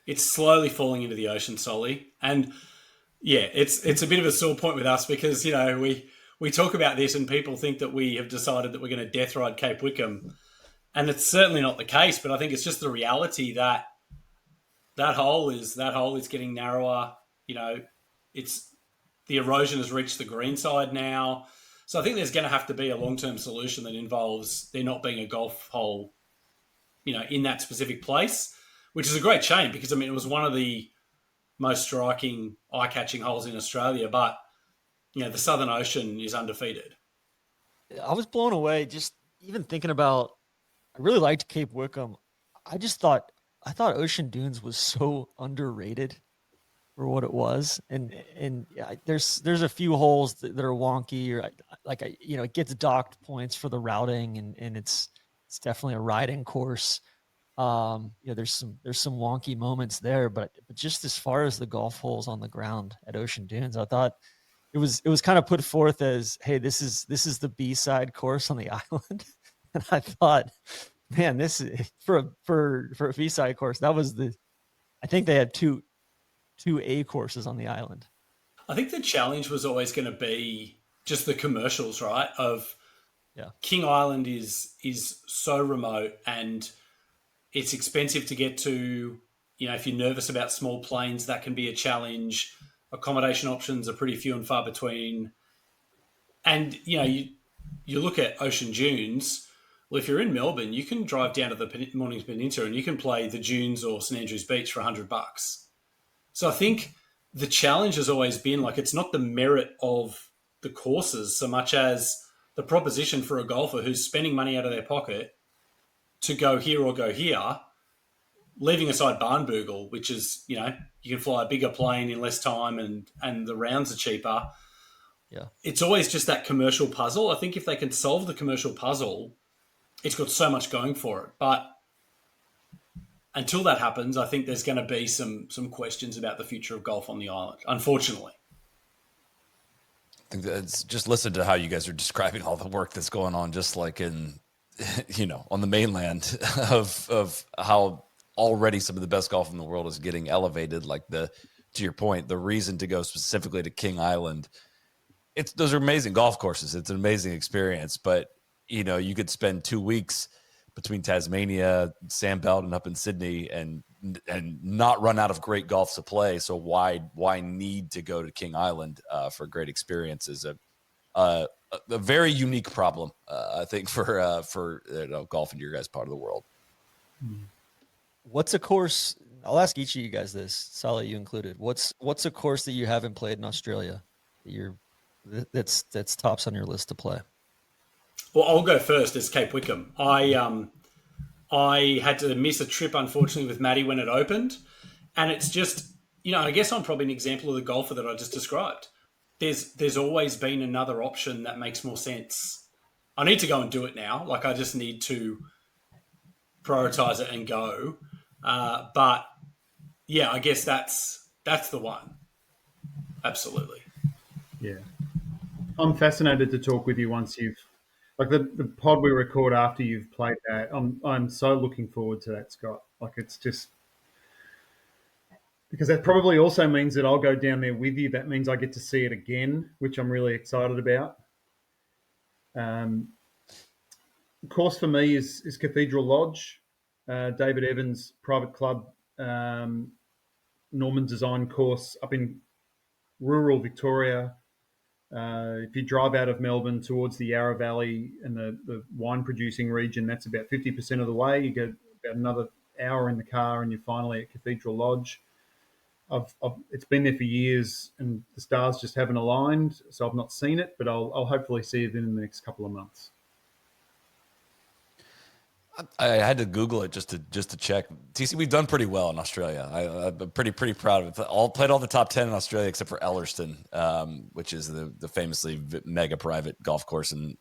It's slowly falling into the ocean, Soly. And yeah, it's a bit of a sore point with us because, we talk about this and people think that we have decided that we're going to death ride Cape Wickham. And it's certainly not the case, but I think it's just the reality that hole is getting narrower. It's the erosion has reached the green side now. So I think there's going to have to be a long-term solution that involves there not being a golf hole, in that specific place, which is a great shame because, it was one of the most striking, eye-catching holes in Australia, but, the Southern Ocean is undefeated. I was blown away just even thinking about, I really liked Cape Wickham. I thought Ocean Dunes was so underrated for what it was. And yeah, there's a few holes that are wonky or it gets docked points for the routing and it's definitely a riding course. There's some wonky moments there, but just as far as the golf holes on the ground at Ocean Dunes, I thought it was kind of put forth as, hey, this is the B-side course on the island. And I thought, man, this is for a B-side course. That was I think they had two A courses on the island. I think the challenge was always going to be just the commercials, right? King Island is so remote and it's expensive to get to. If you're nervous about small planes, that can be a challenge. Accommodation options are pretty few and far between. And, you look at Ocean Dunes. Well, if you're in Melbourne, you can drive down to the Mornings Peninsula and you can play the Dunes or St Andrews Beach for $100. So I think the challenge has always been it's not the merit of the courses so much as the proposition for a golfer who's spending money out of their pocket to go here or go here, leaving aside Barnbougle, which is, you can fly a bigger plane in less time and the rounds are cheaper. Yeah. It's always just that commercial puzzle. I think if they can solve the commercial puzzle, it's got so much going for it. But until that happens, I think there's going to be some questions about the future of golf on the island, unfortunately. I think that's just listen to how you guys are describing all the work that's going on, just like in, on the mainland of how already some of the best golf in the world is getting elevated. To your point, the reason to go specifically to King Island, those are amazing golf courses. It's an amazing experience, but you could spend 2 weeks between Tasmania, Sandbelt, and up in Sydney, and not run out of great golf to play. So why need to go to King Island for a great experience? Is a very unique problem, I think, for golf in your guys' part of the world. What's a course? I'll ask each of you guys this, Soly, you included. What's a course that you haven't played in Australia that's tops on your list to play? Well, I'll go first. It's Cape Wickham. I had to miss a trip, unfortunately, with Maddie when it opened. And it's just, I guess I'm probably an example of the golfer that I just described. There's always been another option that makes more sense. I need to go and do it now. I just need to prioritize it and go. But yeah, I guess that's the one. Absolutely. Yeah. I'm fascinated to talk with you once you've the pod we record after you've played that. I'm so looking forward to that, Scott. It's just because that probably also means that I'll go down there with you. That means I get to see it again, which I'm really excited about. Course for me is Cathedral Lodge, David Evans private club, Norman design course up in rural Victoria. If you drive out of Melbourne towards the Yarra Valley and the wine producing region, that's about 50% of the way. You get about another hour in the car and you're finally at Cathedral Lodge. It's been there for years and the stars just haven't aligned, so I've not seen it, but I'll hopefully see it in the next couple of months. I had to Google it just to check. TC, we've done pretty well in Australia. I'm pretty proud of it. Played all the top 10 in Australia except for Ellerston, which is the famously mega private golf course, and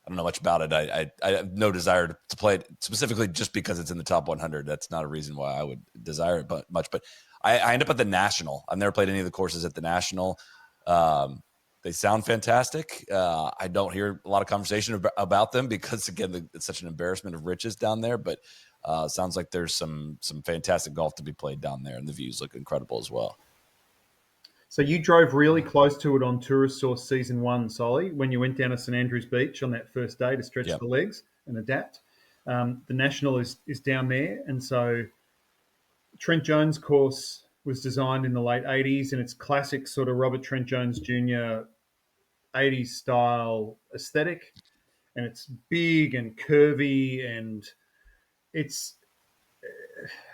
I don't know much about it. I have no desire to play it specifically just because it's in the top 100. That's not a reason why I would desire it much. But I end up at the National. I've never played any of the courses at the National. They sound fantastic. I don't hear a lot of conversation about them because, again, it's such an embarrassment of riches down there. But sounds like there's some fantastic golf to be played down there, and the views look incredible as well. So you drove really close to it on Tourist Source Season 1, Soly, when you went down to St Andrews Beach on that first day to stretch the legs and adapt. The National is down there, and so Trent Jones course was designed in the late 80s, and it's classic sort of Robert Trent Jones Jr. 80s style aesthetic, and it's big and curvy, and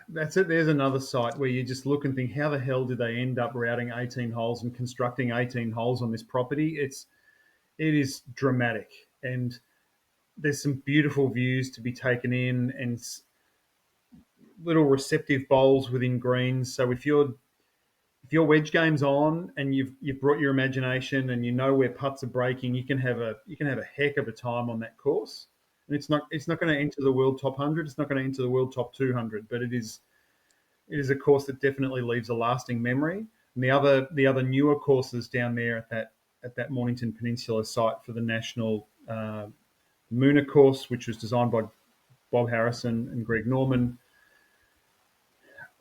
that's it. There's another site where you just look and think, how the hell did they end up routing 18 holes and constructing 18 holes on this property? It is dramatic, and there's some beautiful views to be taken in, and little receptive bowls within greens. So if your wedge game's on and you've brought your imagination and you know where putts are breaking, you can have a heck of a time on that course. And it's not going to enter the world top 100. It's not going to enter the world top 200, but it is a course that definitely leaves a lasting memory. And the other newer courses down there at that Mornington Peninsula site for the National, Moona course, which was designed by Bob Harrison and Greg Norman.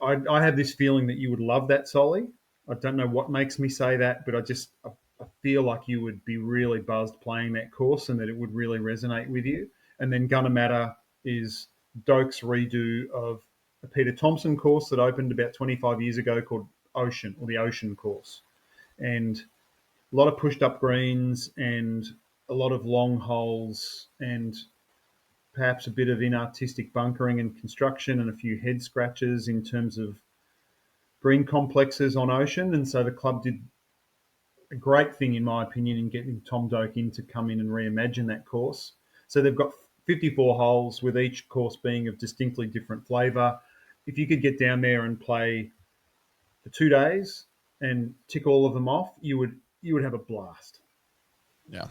I have this feeling that you would love that, Soly. I don't know what makes me say that, but I feel like you would be really buzzed playing that course and that it would really resonate with you. And then Gunnamatta is Doak's redo of a Peter Thompson course that opened about 25 years ago called Ocean, or the Ocean course. And a lot of pushed up greens and a lot of long holes and perhaps a bit of inartistic bunkering and construction and a few head scratches in terms of green complexes on Ocean. And so the club did a great thing, in my opinion, in getting Tom Doak in to come in and reimagine that course. So they've got 54 holes, with each course being of distinctly different flavour. If you could get down there and play for 2 days and tick all of them off, you would have a blast. Yeah,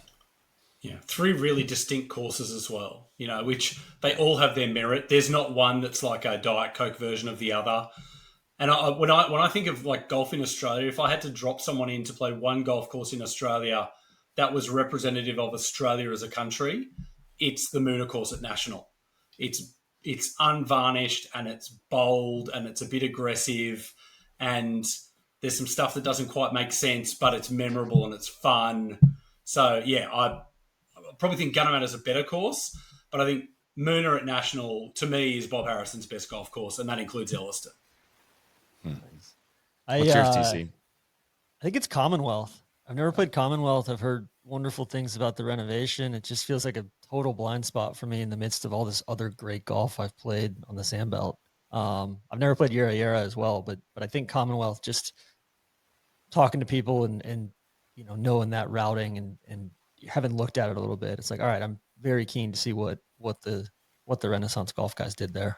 3 really distinct courses as well, which they all have their merit. There's not one that's like a Diet Coke version of the other. And when I think of like golf in Australia, if I had to drop someone in to play one golf course in Australia that was representative of Australia as a country, it's the Moona course at National. It's unvarnished and it's bold and it's a bit aggressive and there's some stuff that doesn't quite make sense, but it's memorable and it's fun. So yeah, I probably think Gunnamatta is a better course, but I think Moona at National to me is Bob Harrison's best golf course, and that includes Elliston. What's yours, TC? I think it's Commonwealth. I've never played Commonwealth. I've heard wonderful things about the renovation. It just feels like a total blind spot for me in the midst of all this other great golf I've played on the Sandbelt. I've never played Yarra Yarra as well, but I think Commonwealth, just talking to people and knowing that routing and having looked at it a little bit, it's like, all right, I'm very keen to see what the Renaissance golf guys did there.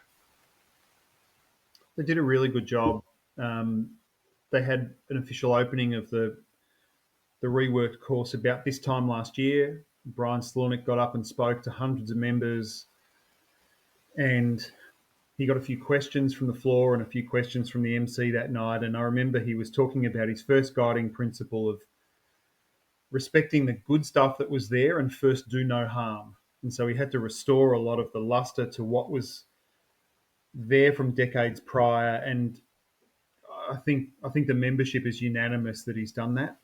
They did a really good job. They had an official opening of the reworked course about this time last year. Brian Slornick got up and spoke to hundreds of members, and he got a few questions from the floor and a few questions from the MC that night. And I remember he was talking about his first guiding principle of respecting the good stuff that was there and first do no harm. And so he had to restore a lot of the luster to what was there from decades prior. And I think the membership is unanimous that he's done that.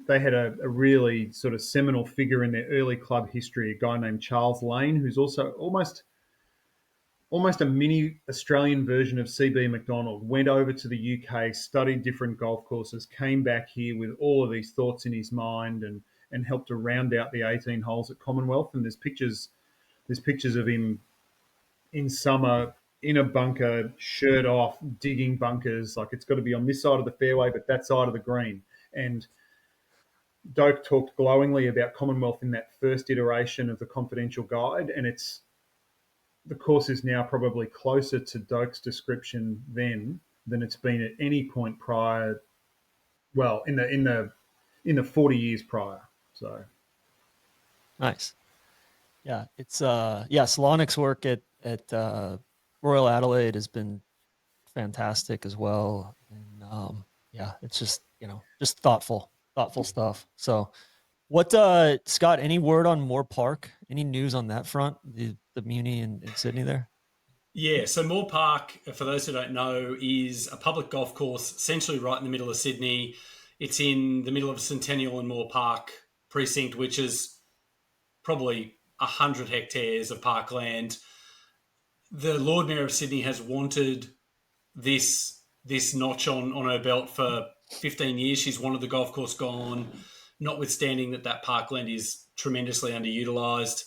They had a really sort of seminal figure in their early club history, a guy named Charles Lane, who's also almost almost a mini Australian version of CB McDonald, went over to the UK, studied different golf courses, came back here with all of these thoughts in his mind, and helped to round out the 18 holes at Commonwealth. And there's pictures of him in summer in a bunker, shirt off, digging bunkers. Like, it's got to be on this side of the fairway, but that side of the green. And Doak talked glowingly about Commonwealth in that first iteration of the confidential guide, and the course is now probably closer to Doak's description then than it's been at any point prior. Well, in the 40 years prior. So Nice. Yeah, it's Salonic's work at Royal Adelaide has been fantastic as well, and yeah, it's just just thoughtful stuff. So, what Scott? Any word on Moore Park? Any news on that front? The Muni in Sydney there. Yeah, so Moore Park, for those who don't know, is a public golf course essentially right in the middle of Sydney. It's in the middle of Centennial and Moore Park precinct, which is probably 100 hectares of parkland. The Lord Mayor of Sydney has wanted this notch on her belt for 15 years. She's wanted the golf course gone, notwithstanding that parkland is tremendously underutilised.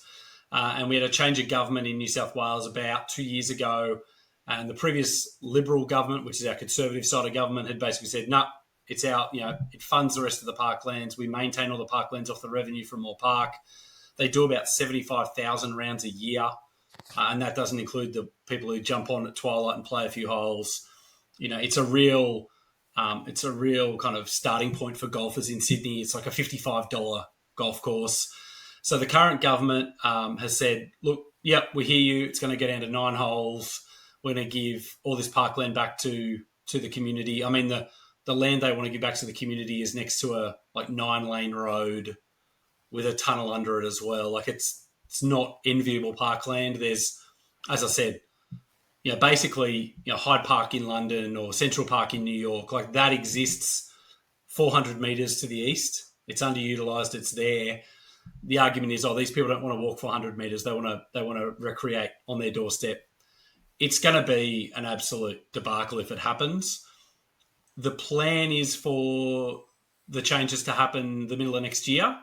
And we had a change of government in New South Wales about 2 years ago. And the previous Liberal government, which is our conservative side of government, had basically said, no, it's out, it funds the rest of the parklands. We maintain all the parklands off the revenue from Moore Park. They do about 75,000 rounds a year. And that doesn't include the people who jump on at twilight and play a few holes. It's a real kind of starting point for golfers in Sydney. It's like a $55 golf course. So the current government has said, look, yep, we hear you. It's going to get down to 9 holes. We're going to give all this parkland back to the community. I mean, the land they want to give back to the community is next to a 9-lane road with a tunnel under it as well. Like, it's not enviable parkland. There's, as I said, basically, Hyde Park in London or Central Park in New York, like that exists 400 metres to the east. It's underutilised. It's there. The argument is, these people don't want to walk 400 metres. They want to recreate on their doorstep. It's going to be an absolute debacle if it happens. The plan is for the changes to happen the middle of next year.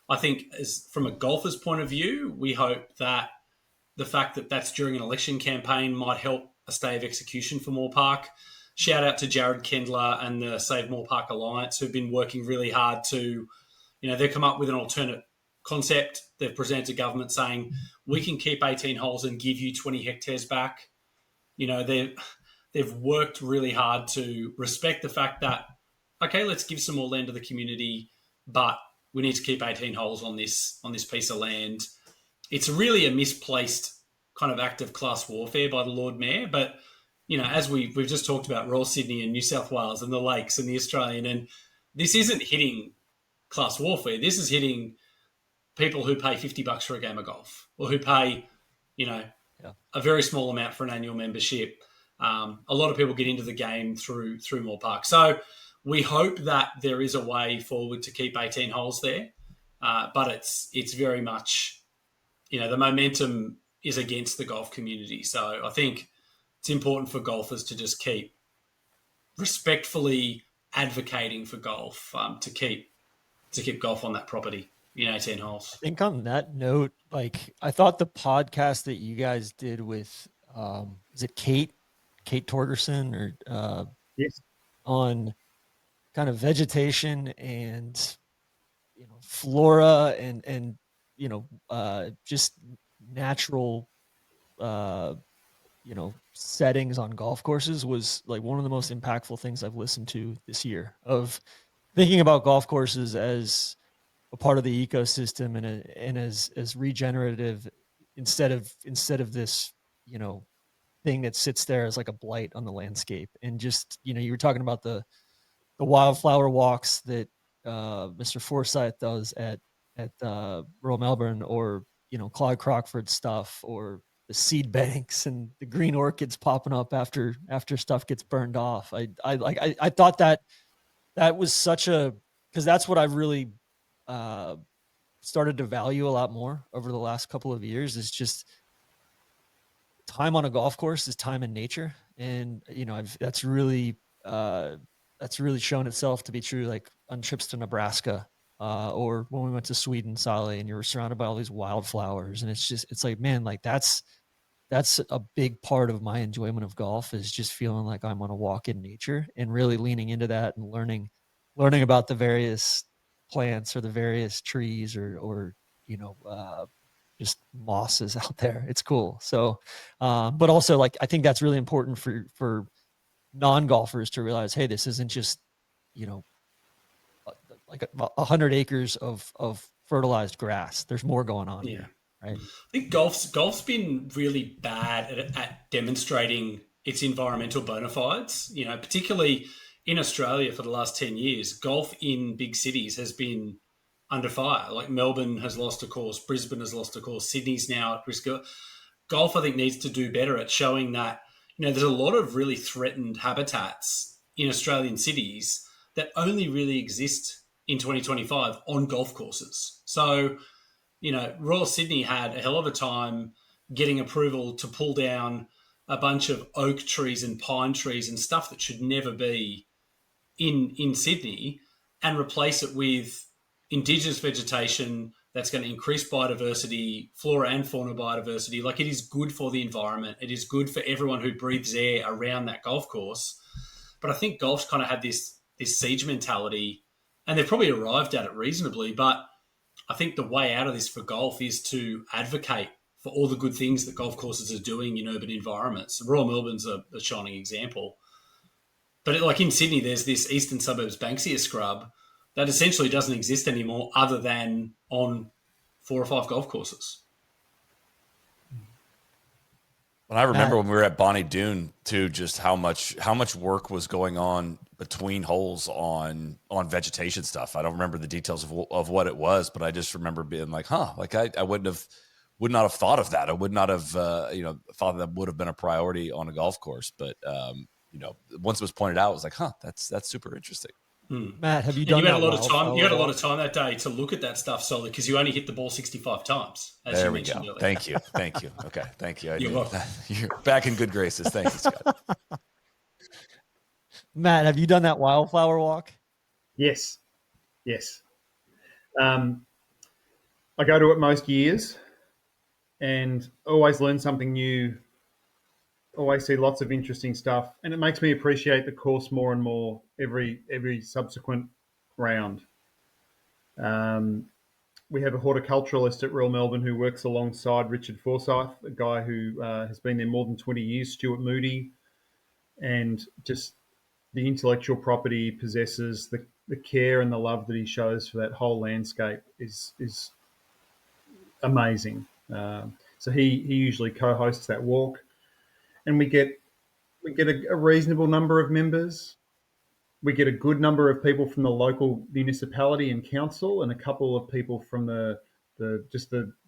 I think, as from a golfer's point of view, we hope that the fact that that's during an election campaign might help a stay of execution for Moore Park. Shout out to Jared Kendler and the Save Moore Park Alliance, who've been working really hard to, they've come up with an alternate concept. They've presented to government saying, we can keep 18 holes and give you 20 hectares back. They've worked really hard to respect the fact that, okay, let's give some more land to the community, but we need to keep 18 holes on this piece of land. It's really a misplaced kind of act of class warfare by the Lord Mayor. But, as we've just talked about Royal Sydney and New South Wales and the Lakes and the Australian, and this isn't hitting class warfare. This is hitting people who pay $50 for a game of golf, or who pay, a very small amount for an annual membership. A lot of people get into the game through Moore Park. So we hope that there is a way forward to keep 18 holes there. But it's very much, the momentum is against the golf community. So I think it's important for golfers to just keep respectfully advocating for golf, to keep golf on that property in 18 holes. I think on that note, I thought the podcast that you guys did with, is it Kate Torgerson, or yes, on kind of vegetation and flora and just natural settings on golf courses was like one of the most impactful things I've listened to this year, of thinking about golf courses as a part of the ecosystem and as regenerative instead of this thing that sits there as like a blight on the landscape. And just you were talking about the wildflower walks that Mr. Forsyth does at Royal Melbourne, or Claude Crockford stuff, or the seed banks and the green orchids popping up after stuff gets burned off. I thought that was such a, because that's what I've really started to value a lot more over the last couple of years, is just time on a golf course is time in nature. And, that's really shown itself to be true, like on trips to Nebraska, or when we went to Sweden, Soly, and you were surrounded by all these wildflowers. And it's like, man, like that's a big part of my enjoyment of golf, is just feeling like I'm on a walk in nature and really leaning into that and learning about the various plants or the various trees or just mosses out there. It's cool. So, but also, like, I think that's really important for non-golfers to realize, hey, this isn't just, like 100 acres of fertilized grass. There's more going on here, right? I think golf's been really bad at demonstrating its environmental bona fides. Particularly in Australia for the last 10 years, golf in big cities has been under fire. Like Melbourne has lost a course, Brisbane has lost a course, Sydney's now at risk. Golf, I think, needs to do better at showing that there's a lot of really threatened habitats in Australian cities that only really exist in 2025 on golf courses. So, Royal Sydney had a hell of a time getting approval to pull down a bunch of oak trees and pine trees and stuff that should never be in Sydney, and replace it with indigenous vegetation that's going to increase biodiversity, flora and fauna biodiversity. Like, it is good for the environment. It is good for everyone who breathes air around that golf course. But I think golf's kind of had this siege mentality, and they've probably arrived at it reasonably. But I think the way out of this for golf is to advocate for all the good things that golf courses are doing in urban environments. Royal Melbourne's a shining example. But like in Sydney, there's this eastern suburbs Banksia scrub that essentially doesn't exist anymore, other than on 4 or 5 golf courses. And I remember when we were at Bonnie Doon too, just how much work was going on between holes on vegetation stuff. I don't remember the details of what it was, but I just remember being like, like I would not have thought of that. I would not have thought that would have been a priority on a golf course. But once it was pointed out, I was like, that's super interesting. Matt, have you done that? You had a lot of time that day to look at that stuff, Soly, because you only hit the ball 65 times. As there you we mentioned go. Earlier. Thank you. Okay, thank you. You're welcome. You're back in good graces. Thank you, Scott. Matt, have you done that wildflower walk? Yes. I go to it most years and always learn something new. Always see lots of interesting stuff, and it makes me appreciate the course more and more every subsequent round. We have a horticulturalist at Royal Melbourne who works alongside Richard Forsyth, a guy who has been there more than 20 years, Stuart Moody, and just the intellectual property he possesses, the care and the love that he shows for that whole landscape is amazing. So he usually co-hosts that walk. And we get a reasonable number of members. We get a good number of people from the local municipality and council, and a couple of people from the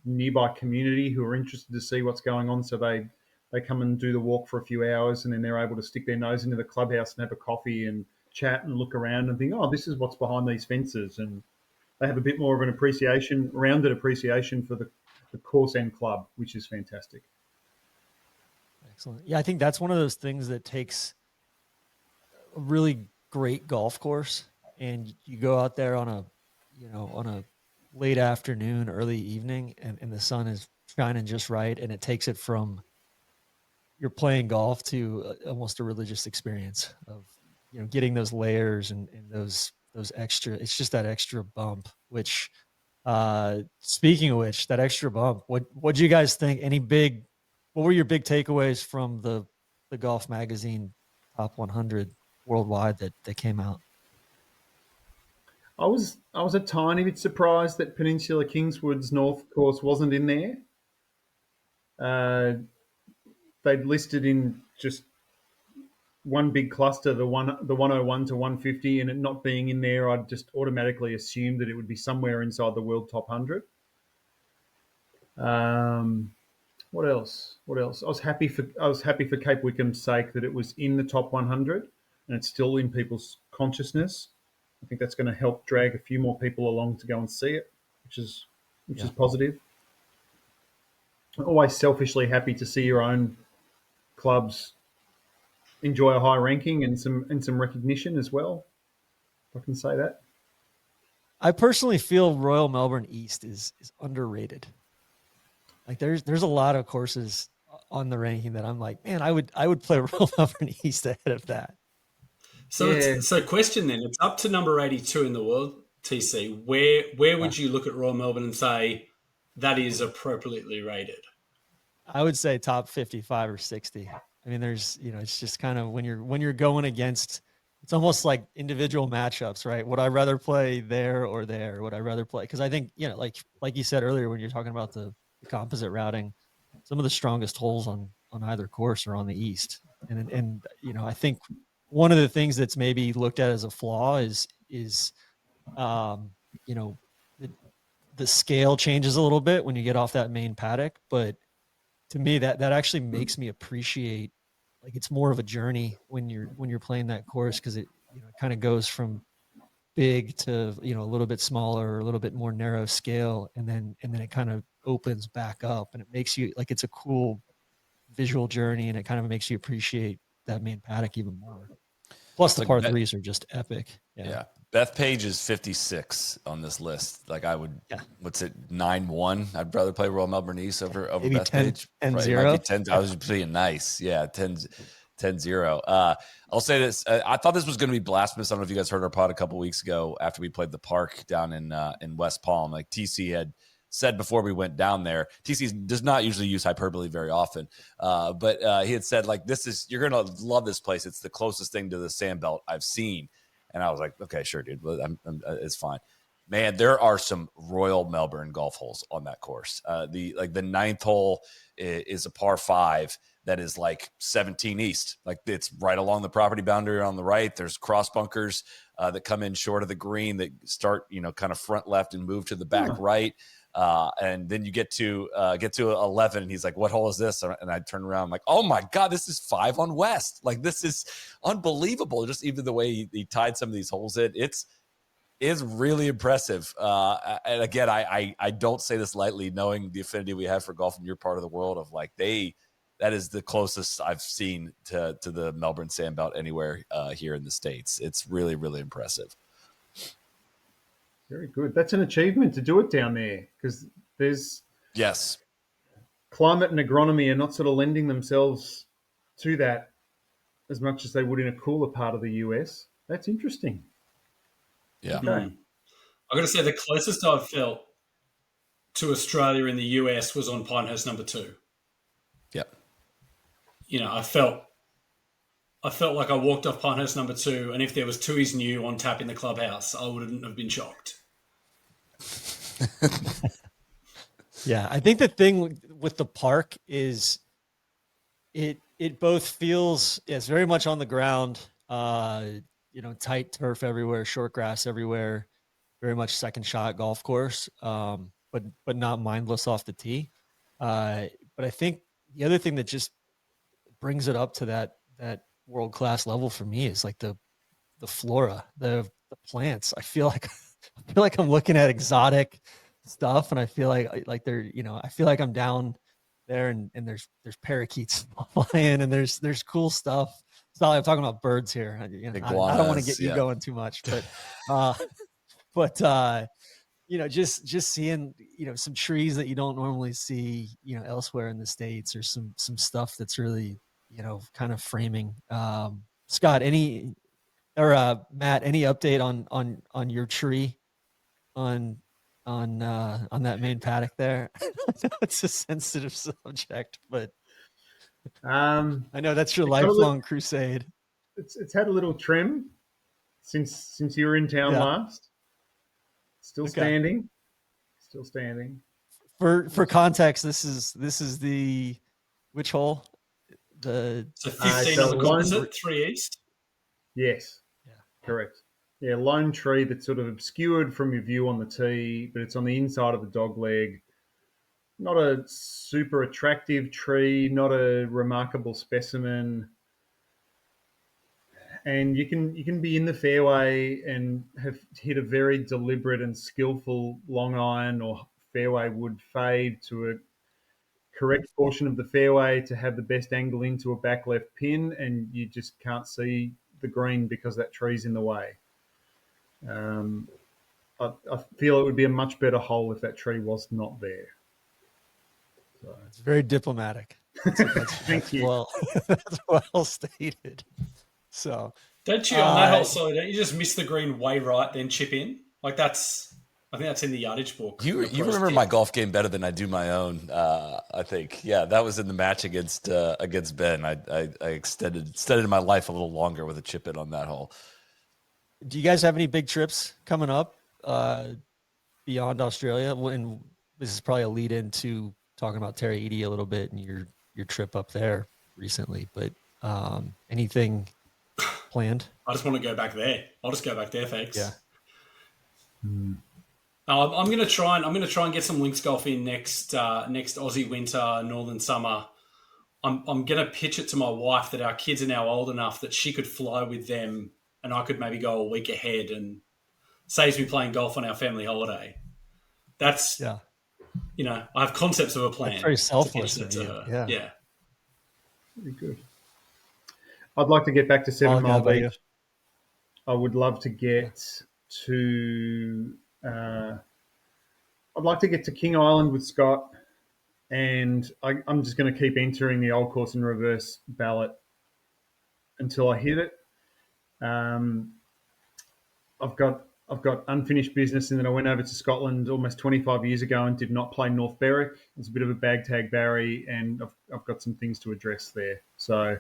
nearby community who are interested to see what's going on. So they come and do the walk for a few hours, and then they're able to stick their nose into the clubhouse and have a coffee and chat and look around and think, this is what's behind these fences. And they have a bit more of an rounded appreciation for the course and club, which is fantastic. Excellent. Yeah, I think that's one of those things that takes a really great golf course, and you go out there on a late afternoon, early evening, and the sun is shining just right, and it takes it from you're playing golf to almost a religious experience of getting those layers and those extra. It's just that extra bump. Which, speaking of which, that extra bump. What do you guys think? What were your big takeaways from the Golf Magazine Top 100 worldwide that came out? I was a tiny bit surprised that Peninsula Kingswood's North course wasn't in there. They'd listed in just one big cluster, the 101 to 150, and it not being in there, I'd just automatically assumed that it would be somewhere inside the world top 100. What else? I was happy for Cape Wickham's sake that it was in the top 100 and it's still in people's consciousness. I think that's going to help drag a few more people along to go and see it, which is positive. I'm always selfishly happy to see your own clubs enjoy a high ranking and some recognition as well. If I can say that. I personally feel Royal Melbourne East is underrated. Like there's a lot of courses on the ranking that I'm like, man, I would play Royal Melbourne East ahead of that. So Yeah. question then, it's up to number 82 in the world, TC. Where would you look at Royal Melbourne and say that is appropriately rated? I would say top 55 or 60. I mean, there's, it's just kind of when you're going against, it's almost like individual matchups, right? Would I rather play there or there? Would I rather play? Because I think, like you said earlier, when you're talking about the composite routing, some of the strongest holes on either course are on the east. And I think one of the things that's maybe looked at as a flaw is um, you know, the scale changes a little bit when you get off that main paddock, but to me that actually makes me appreciate, like, it's more of a journey when you're playing that course, because it kind of goes from big to a little bit smaller, a little bit more narrow scale, and then it kind of opens back up, and it makes you, like, it's a cool visual journey, and it kind of makes you appreciate that main paddock even more. Plus the par threes are just epic. Yeah. Beth Page is 56 on this list. Like, I would, what's it, 9-1? I'd rather play Royal Melbourne East over maybe Beth 10, Page. 10 right? 0. It might be 10. I was being nice. Yeah, 10-0. I'll say this. I thought this was going to be blasphemous. I don't know if you guys heard our pod a couple weeks ago after we played the Park down in West Palm. Like, TC had said before we went down there, TC does not usually use hyperbole very often, but he had said, like, you're going to love this place. It's the closest thing to the Sandbelt I've seen. And I was like, okay, sure, dude. It's fine. Man, there are some Royal Melbourne golf holes on that course. The ninth hole is a par 5 that is like 17 east. Like, it's right along the property boundary on the right. There's cross bunkers that come in short of the green that start, kind of front left and move to the back right. And then you get to 11, and he's like, what hole is this? And I turn around, I'm like, oh my God, this is 5 on West. Like, this is unbelievable. Just even the way he tied some of these holes in, it's really impressive. And again, I don't say this lightly, knowing the affinity we have for golf in your part of the world, of like, that is the closest I've seen to the Melbourne Sandbelt anywhere here in the States. It's really, really impressive. Very good. That's an achievement to do it down there, because there's climate and agronomy are not sort of lending themselves to that as much as they would in a cooler part of the US. That's interesting. Yeah. Okay. I've got to say, the closest I've felt to Australia in the US was on Pinehurst number 2. Yep. I felt like I walked off Pinehurst number 2, and if there was Tui's New on tap in the clubhouse, I wouldn't have been shocked. Yeah, I think the thing with the Park is it both feels, it's very much on the ground, tight turf everywhere, short grass everywhere, very much second shot golf course, but not mindless off the tee. But I think the other thing that just brings it up to that world class level for me is like the flora, the plants. I feel like I'm looking at exotic stuff, and I feel like they're, I feel like I'm down there, and there's parakeets flying, and there's cool stuff. It's not like I'm talking about birds here. I don't want to get you going too much, but just seeing, some trees that you don't normally see, elsewhere in the States, or some stuff that's really, kind of framing. Scott, Matt, any update on your tree on that main paddock there? I know it's a sensitive subject, but I know that's your lifelong crusade. It's had a little trim since you were in town last. Still standing. Still standing. For context, this is the which hole? The 15 on the composite, 3 east. Yes. Yeah. Correct. Yeah, lone tree that's sort of obscured from your view on the tee, but it's on the inside of the dog leg. Not a super attractive tree, not a remarkable specimen. And you can be in the fairway and have hit a very deliberate and skillful long iron or fairway wood fade to a correct portion of the fairway to have the best angle into a back left pin, and you just can't see the green because that tree's in the way. I feel it would be a much better hole if that tree was not there. So. It's very diplomatic. Thank you. Well, that's well stated. So, don't you on that hole? Sorry, don't you just miss the green way right, then chip in? Like I think that's in the yardage book. You remember my golf game better than I do my own. I think, yeah, that was in the match against Ben. I extended my life a little longer with a chip in on that hole. Do you guys have any big trips coming up beyond Australia? And this is probably a lead into talking about Terry Eady a little bit and your trip up there recently. But anything planned? I just want to go back there. I'll just go back there, thanks. Yeah. I'm going to try and get some links golf in next Aussie winter, northern summer. I'm going to pitch it to my wife that our kids are now old enough that she could fly with them, and I could maybe go a week ahead, and saves me playing golf on our family holiday. That's I have concepts of a plan. That's very selfless of you. Yeah. Very good. I'd like to get back to 7 Mile Beach. I would love to get to. I'd like to get to King Island with Scott, and I'm just going to keep entering the old course in reverse ballot until I hit it. I've got unfinished business in that I went over to Scotland almost 25 years ago and did not play North Berwick. It's a bit of a bag tag Barry, and I've got some things to address there. So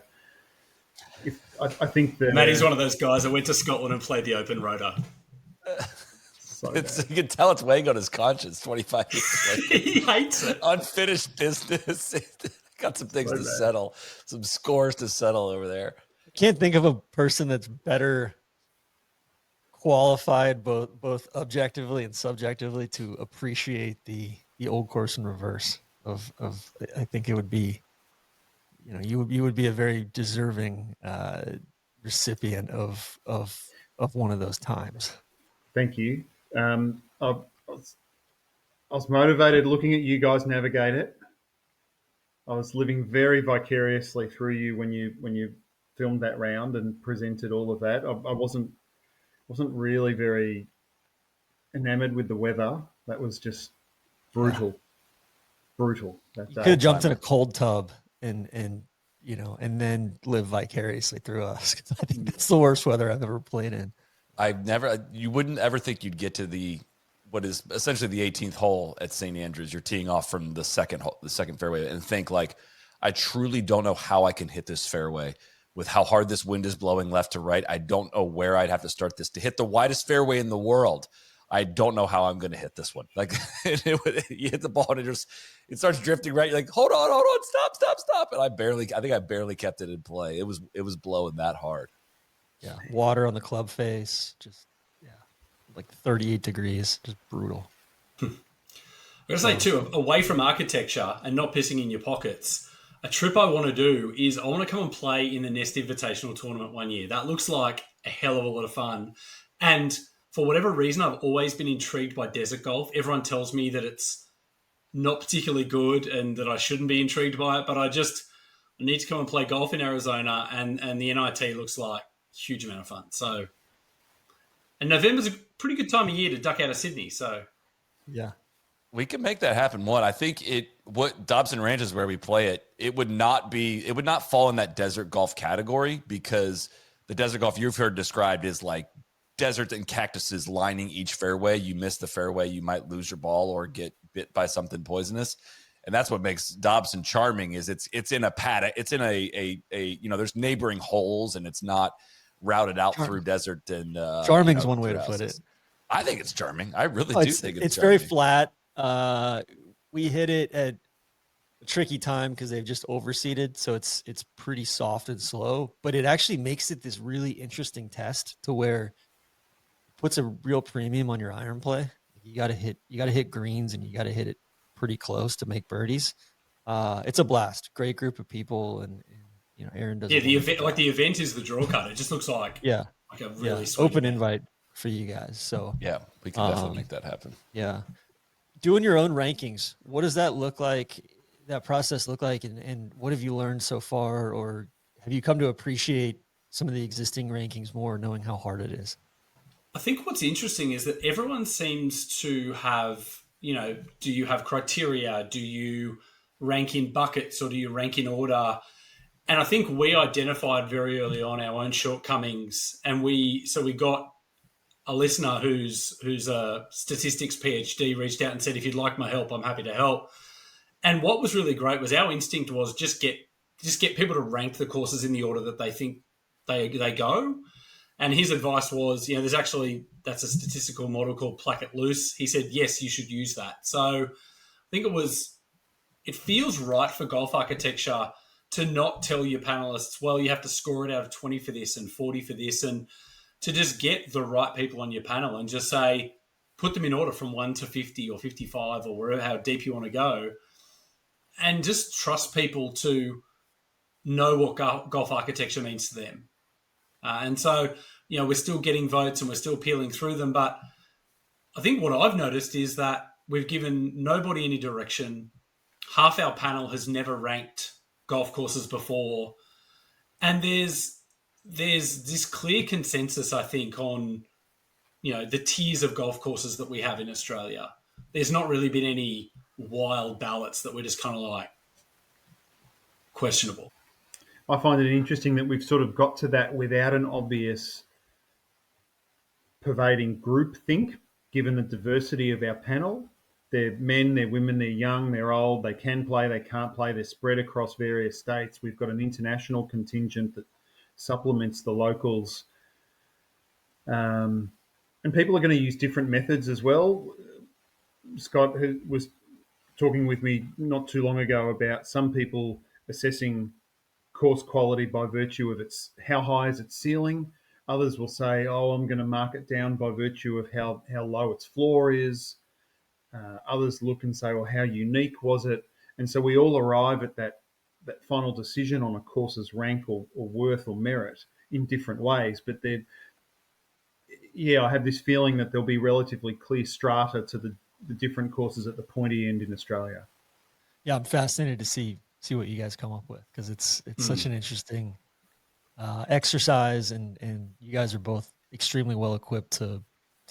I think that Matty's one of those guys that went to Scotland and played the Open Rota. You can tell it's weighing on his conscience 25 years later. He hates it. Unfinished business. Got some things to settle, some scores to settle over there. Can't think of a person that's better qualified both objectively and subjectively to appreciate the old course in reverse of I think it would be, you would be a very deserving recipient of one of those times. Thank you. I was motivated looking at you guys navigate it. I was living very vicariously through you when you filmed that round and presented all of that. I wasn't really very enamored with the weather. That was just brutal. That You could have jumped in a cold tub and then live vicariously through us. I think that's the worst weather I've ever played in. You wouldn't ever think you'd get to what is essentially the 18th hole at St. Andrews. You're teeing off from the second fairway and think like, I truly don't know how I can hit this fairway with how hard this wind is blowing left to right. I don't know where I'd have to start this to hit the widest fairway in the world. I don't know how I'm going to hit this one. Like you hit the ball and it starts drifting right. You're like, hold on, stop. And I think I barely kept it in play. It was blowing that hard. Yeah. Water on the club face. Just, like 38 degrees, just brutal. I'm going to say too, away from architecture and not pissing in your pockets, a trip I want to do is I want to come and play in the Nest Invitational Tournament one year. That looks like a hell of a lot of fun. And for whatever reason, I've always been intrigued by desert golf. Everyone tells me that it's not particularly good and that I shouldn't be intrigued by it, but I need to come and play golf in Arizona, and the NIT looks like a huge amount of fun. So, and November's a pretty good time of year to duck out of Sydney. So, yeah. We can make that happen. I think what Dobson Ranch is where we play it. It would not fall in that desert golf category, because the desert golf you've heard described is like desert and cactuses lining each fairway. You miss the fairway, you might lose your ball or get bit by something poisonous. And that's what makes Dobson charming, is it's in a paddock. It's in a there's neighboring holes, and it's not routed out through desert. And charming's one way to put it. I think it's charming. I really do think it's charming. Very flat. We hit it at a tricky time because they've just overseeded, so it's pretty soft and slow. But it actually makes it this really interesting test to where it puts a real premium on your iron play. You got to hit greens, and you got to hit it pretty close to make birdies. It's a blast. Great group of people, and Aaron does. Yeah, the event is the draw cut. It just looks like a really sweet open event. invite for you guys. So yeah, we can definitely make that happen. Yeah. Doing your own rankings, what does that look like? that process look like, and what have you learned so far, or have you come to appreciate some of the existing rankings more, knowing how hard it is? I think what's interesting is that everyone seems to have, do you have criteria? Do you rank in buckets or do you rank in order? And I think we identified very early on our own shortcomings, and we got a listener who's a statistics PhD reached out and said, if you'd like my help, I'm happy to help. And what was really great was our instinct was just get people to rank the courses in the order that they think they go. And his advice was, that's a statistical model called Placket Loose. He said, yes, you should use that. So I think it feels right for golf architecture to not tell your panelists, well, you have to score it out of 20 for this and 40 for this, and to just get the right people on your panel and just say, put them in order from 1 to 50 or 55 or wherever, how deep you want to go, and just trust people to know what golf architecture means to them. And so, we're still getting votes and we're still peeling through them. But I think what I've noticed is that we've given nobody any direction. Half our panel has never ranked golf courses before. And there's this clear consensus, I think, on, the tiers of golf courses that we have in Australia. There's not really been any wild ballots that we're just kind of like questionable. I find it interesting that we've sort of got to that without an obvious pervading groupthink, given the diversity of our panel. They're men, they're women, they're young, they're old, they can play, they can't play, they're spread across various states. We've got an international contingent that supplements the locals. And people are going to use different methods as well. Scott was talking with me not too long ago about some people assessing course quality by virtue of how high is its ceiling. Others will say, I'm going to mark it down by virtue of how low its floor is. Others look and say, well, how unique was it? And so we all arrive at that final decision on a course's rank or worth or merit in different ways. But I have this feeling that there'll be relatively clear strata to the different courses at the pointy end in Australia. Yeah, I'm fascinated to see what you guys come up with, because it's such an interesting exercise, and you guys are both extremely well equipped to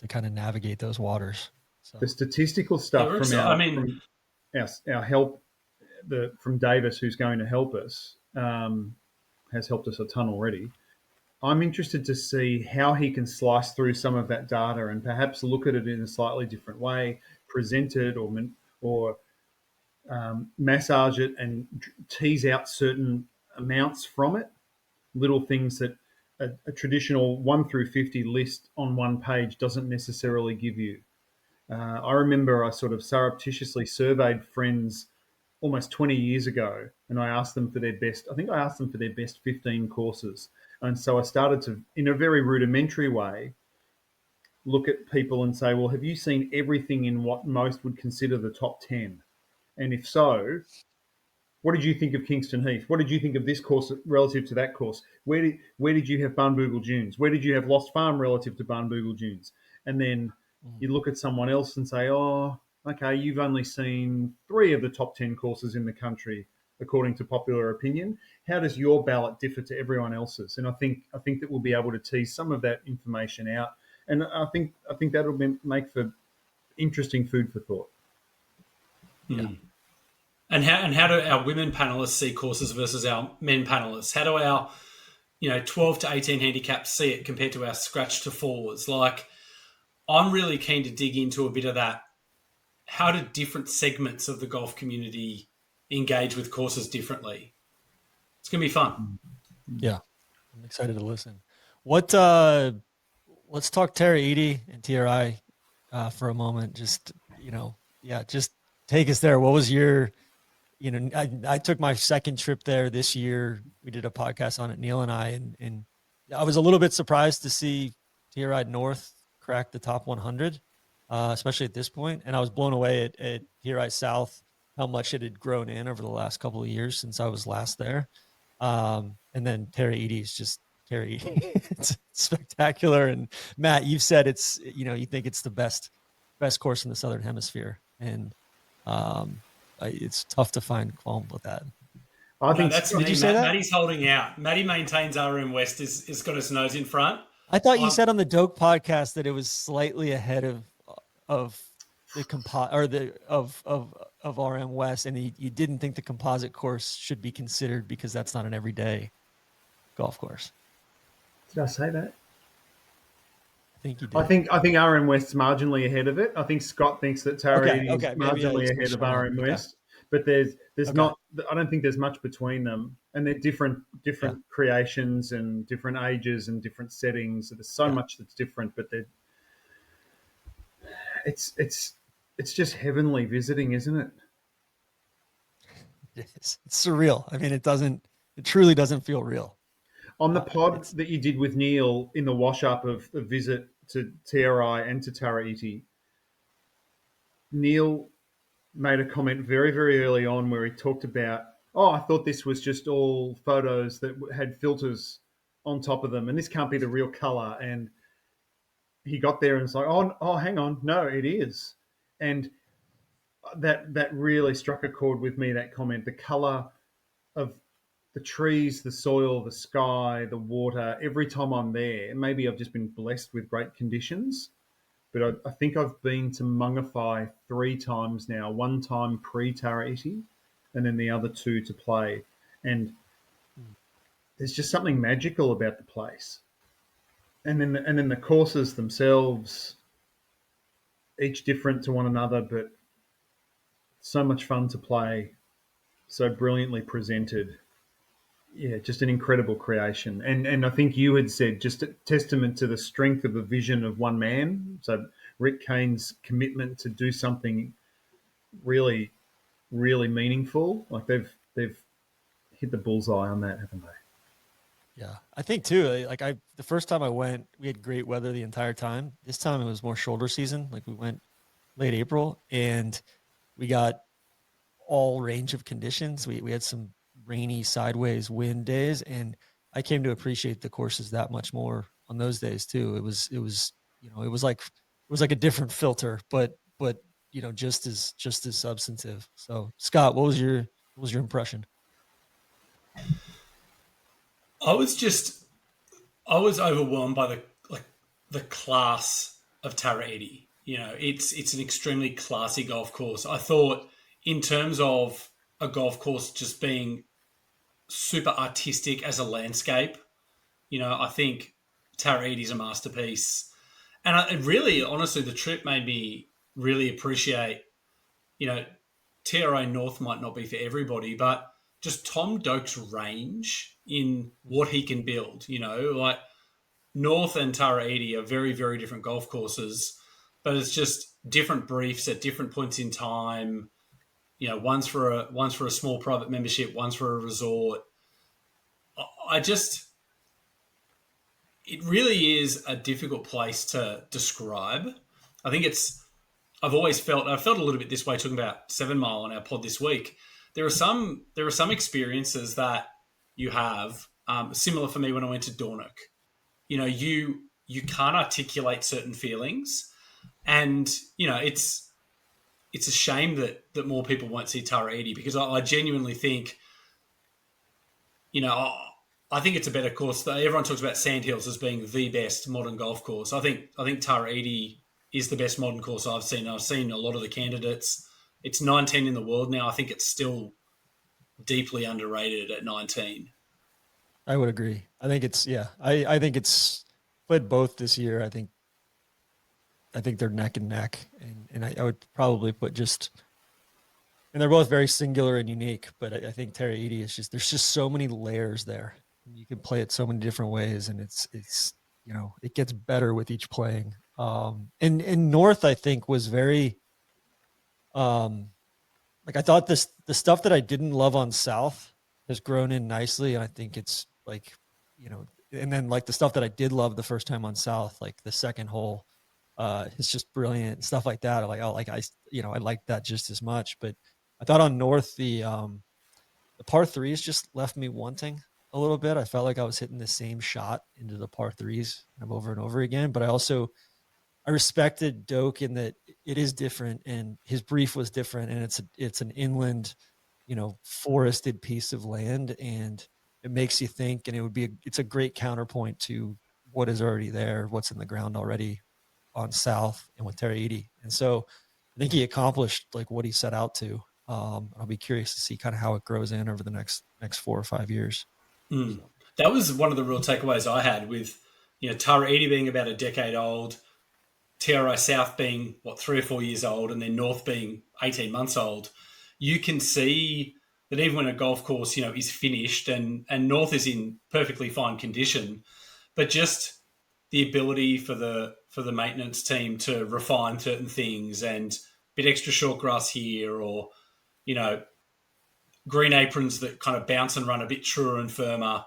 kind of navigate those waters. So the statistical stuff from our help from Davis, who's going to help us, has helped us a ton already. I'm interested to see how he can slice through some of that data and perhaps look at it in a slightly different way, present it or massage it and tease out certain amounts from it, little things that a traditional 1 through 50 list on one page doesn't necessarily give you. I remember I sort of surreptitiously surveyed friends almost 20 years ago, and I asked them for their best. I think I asked them for their best 15 courses. And so I started to, in a very rudimentary way, look at people and say, well, have you seen everything in what most would consider the top 10? And if so, what did you think of Kingston Heath? What did you think of this course relative to that course? Where did you have Barnbougle Dunes? Where did you have Lost Farm relative to Barnbougle Dunes? And then you look at someone else and say, okay, you've only seen 3 of the top 10 courses in the country, according to popular opinion. How does your ballot differ to everyone else's? And I think that we'll be able to tease some of that information out. And I think that'll make for interesting food for thought. Yeah. And how do our women panelists see courses versus our men panelists? How do our 12 to 18 handicaps see it compared to our scratch to fours? Like, I'm really keen to dig into a bit of that. How do different segments of the golf community engage with courses differently? It's going to be fun. Yeah, I'm excited to listen. Let's talk Terra Eady and TRI for a moment. Just take us there. What was your, I took my second trip there this year. We did a podcast on it, Neil and I, and I was a little bit surprised to see TRI North crack the top 100, especially at this point. And I was blown away at TRI South, how much it had grown in over the last couple of years since I was last there. And then Terra Eady is just Terra Eady. It's spectacular. And Matt, you've said you think it's the best course in the Southern Hemisphere. And it's tough to find qualm with that. I think that's Did me. you say that? Matty's holding out. Matty maintains RM West is got his nose in front. I thought you I'm- said on the Doke podcast that it was slightly ahead of the of RM West, and you didn't think the composite course should be considered because that's not an everyday golf course. Did I say that? I think you did. I think RM West's marginally ahead of it. I think Scott thinks that Tara is okay, maybe I marginally just ahead of misread. RM Okay. West, but there's Okay. not. I don't think there's much between them, and they're different creations and different ages and different settings. There's so much that's different, but it's just heavenly visiting, isn't it? It's surreal. I mean, it truly doesn't feel real. On the pod that you did with Neil in the wash up of the visit to TRI and to Taraiti, Neil made a comment very, very early on where he talked about, I thought this was just all photos that had filters on top of them, and this can't be the real color. And he got there and it's like, hang on, no, it is. And that really struck a chord with me, that comment. The color of the trees, the soil, the sky, the water, every time I'm there, maybe I've just been blessed with great conditions, but I think I've been to Mungafai 3 times now, one time pre-Taraiti and then the other 2 to play. And there's just something magical about the place. And then the courses themselves, each different to one another, but so much fun to play, so brilliantly presented. Yeah, just an incredible creation. And I think you had said just a testament to the strength of the vision of one man. So Rick Kane's commitment to do something really, really meaningful. Like they've hit the bullseye on that, haven't they? Yeah, I think too. Like the first time I went, we had great weather the entire time. This time it was more shoulder season. Like we went late April and we got all range of conditions. We had some rainy sideways wind days, and I came to appreciate the courses that much more on those days too. It was like a different filter, but just as substantive. So Scott, what was your impression? I was overwhelmed by the class of Taraiti. It's an extremely classy golf course. I thought in terms of a golf course just being super artistic as a landscape, I think Taraiti's a masterpiece. And it really, honestly, the trip made me really appreciate, TRA North might not be for everybody, but just Tom Doak's range in what he can build. Like North and Taraiti are very, very different golf courses, but it's just different briefs at different points in time. One's for a small private membership, one's for a resort. It really is a difficult place to describe. I think I felt a little bit this way talking about 7 Mile on our pod this week. There are some experiences that you have, similar for me when I went to Dornoch. You can't articulate certain feelings, and it's a shame that more people won't see Taraiti, because I genuinely think, I think it's a better course. Everyone talks about Sandhills as being the best modern golf course. I think Taraiti is the best modern course I've seen. I've seen a lot of the candidates. It's 19 in the world now. I think it's still deeply underrated at 19. I would agree. I think I think it's played both this year. I think they're neck and neck, and I would probably put and they're both very singular and unique, but I think Taraiti is there's just so many layers there. You can play it so many different ways, and it's it gets better with each playing. And North, I think, was very I thought the stuff that I didn't love on South has grown in nicely, and I think it's and then the stuff that I did love the first time on South, like the second hole, it's just brilliant and stuff like that. I like that just as much. But I thought on North the par threes just left me wanting a little bit. I felt like I was hitting the same shot into the par threes over and over again. But I respected Doak in that is different, and his brief was different, and it's an inland, forested piece of land, and it makes you think, and it's a great counterpoint to what is already there, what's in the ground already on South and with Terraidi. And so I think he accomplished like what he set out to. I'll be curious to see kind of how it grows in over the next 4 or 5 years. So. That was one of the real takeaways I had with, Terraidi being about a decade old, TRI South being 3 or 4 years old, and then North being 18 months old. You can see that even when a golf course, is finished and North is in perfectly fine condition, but just the ability for the maintenance team to refine certain things and a bit extra short grass here, or, green aprons that kind of bounce and run a bit truer and firmer.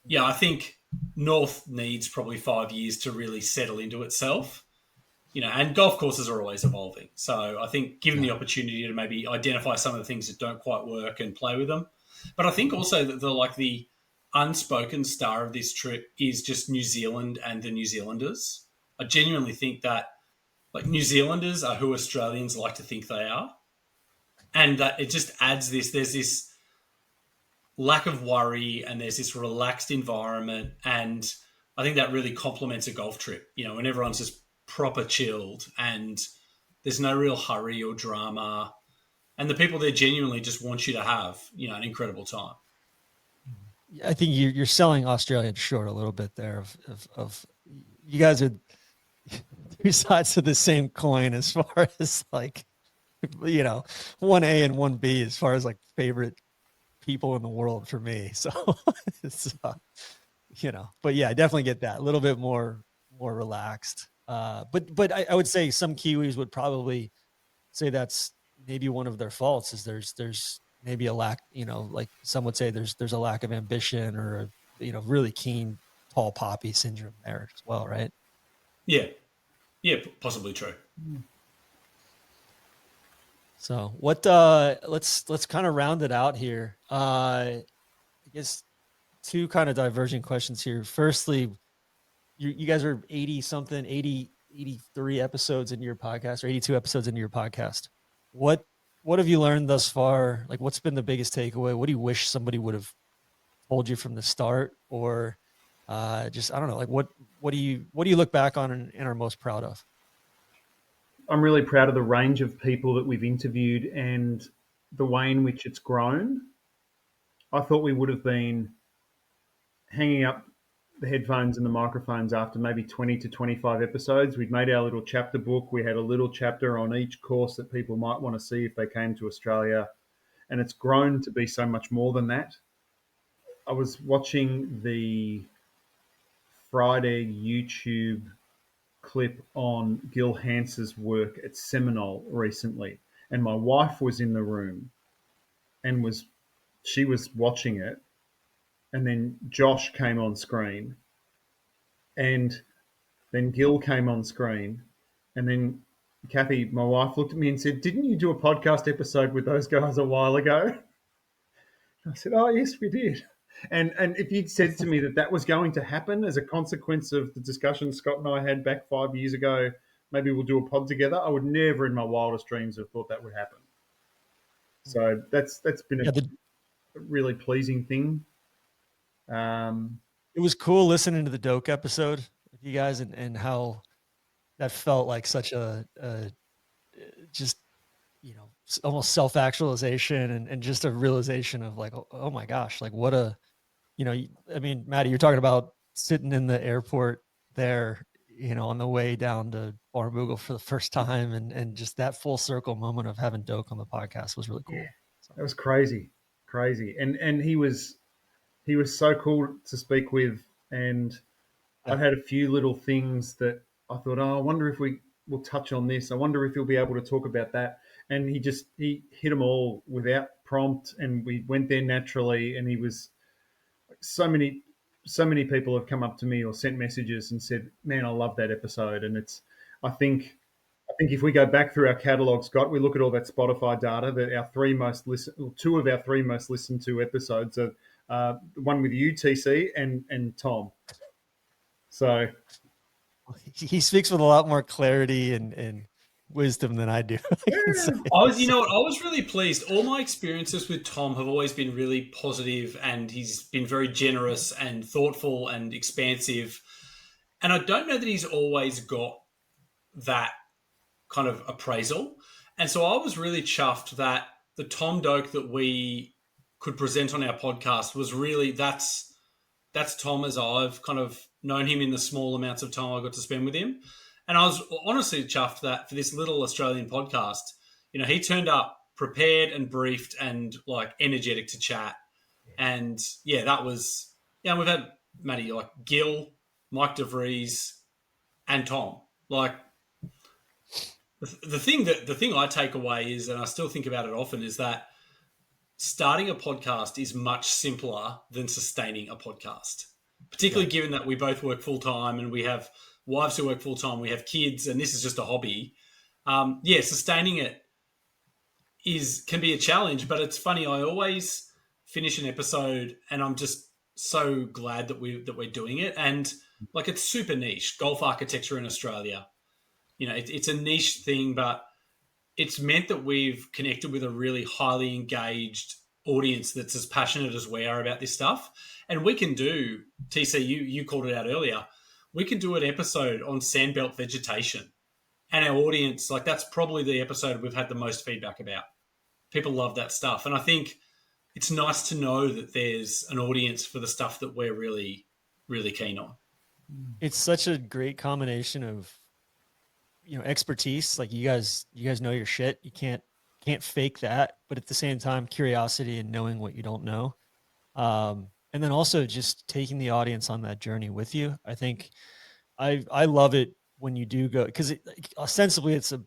Yeah, I think North needs probably 5 years to really settle into itself. And golf courses are always evolving. So I think given the opportunity to maybe identify some of the things that don't quite work and play with them. But I think also that the unspoken star of this trip is just New Zealand and the New Zealanders. I genuinely think that New Zealanders are who Australians like to think they are. And that it just adds there's this lack of worry, and there's this relaxed environment. And I think that really complements a golf trip, when everyone's just proper chilled and there's no real hurry or drama. And the people there genuinely just want you to have, an incredible time. I think you're selling Australians short a little bit there of you guys are two sides of the same coin as far as 1A and 1B as far as favorite people in the world for me. So it's, but yeah, I definitely get that a little bit more relaxed. But I would say some Kiwis would probably say that's maybe one of their faults is there's maybe a lack, like some would say there's a lack of ambition or, really keen tall poppy syndrome there as well. Right. Yeah. Yeah. Possibly true. So let's kind of round it out here. I guess two kind of diverging questions here. Firstly, you guys are 83 episodes into your podcast, or 82 episodes into your podcast. What have you learned thus far? What's been the biggest takeaway? What do you wish somebody would have told you from the start? Or just, I don't know, what do you look back on and are most proud of? I'm really proud of the range of people that we've interviewed and the way in which it's grown. I thought we would have been hanging up the headphones and the microphones after maybe 20 to 25 episodes. We'd made our little chapter book. We had a little chapter on each course that people might want to see if they came to Australia. And it's grown to be so much more than that. I was watching the Friday YouTube clip on Gil Hans's work at Seminole recently, and my wife was in the room and she was watching it, and then Josh came on screen, and then Gil came on screen, and then Kathy, my wife, looked at me and said, "Didn't you do a podcast episode with those guys a while ago?" I said, "Oh, yes, we did." And if you'd said to me that was going to happen as a consequence of the discussion Scott and I had back 5 years ago, maybe we'll do a pod together, I would never in my wildest dreams have thought that would happen. So that's been a really pleasing thing. It was cool listening to the Doak episode with you guys and how that felt like such a just, almost self-actualization and just a realization of oh my gosh, what a, I mean, Maddie, you're talking about sitting in the airport there, on the way down to Barnbougle for the first time, and just that full circle moment of having Doak on the podcast was really cool. Yeah, that was crazy. And he was so cool to speak with. And I had a few little things that I thought, I wonder if we'll touch on this. I wonder if he'll be able to talk about that. And he hit them all without prompt, and we went there naturally. And he was so many people have come up to me or sent messages and said, "Man, I love that episode." And I think if we go back through our catalog, Scott, we look at all that Spotify data, that two of our three most listened to episodes are the one with you, TC, and Tom. So he speaks with a lot more clarity and wisdom than I do. I can say. I was really pleased. All my experiences with Tom have always been really positive, and he's been very generous and thoughtful and expansive. And I don't know that he's always got that kind of appraisal. And so I was really chuffed that the Tom Doak that we could present on our podcast was really that's Tom as I've kind of known him in the small amounts of time I got to spend with him. And I was honestly chuffed that for this little Australian podcast, he turned up prepared and briefed and like energetic to chat. And yeah, that was, we've had Matty, like Gil, Mike DeVries, and Tom. Like the thing I take away is, and I still think about it often, is that starting a podcast is much simpler than sustaining a podcast, particularly given that we both work full time and we have wives who work full time, we have kids, and this is just a hobby. Sustaining it can be a challenge, but it's funny. I always finish an episode and I'm just so glad that we're doing it. And like, it's super niche, golf architecture in Australia. It's a niche thing, but it's meant that we've connected with a really highly engaged audience that's as passionate as we are about this stuff. And we can do, TC, you called it out earlier, we can do an episode on sandbelt vegetation. And our audience, like, that's probably the episode we've had the most feedback about. People love that stuff. And I think it's nice to know that there's an audience for the stuff that we're really, really keen on. It's such a great combination of, expertise. Like you guys know your shit. You can't fake that, but at the same time, curiosity and knowing what you don't know. And then also just taking the audience on that journey with you. I think I love it when you do go, because ostensibly it's a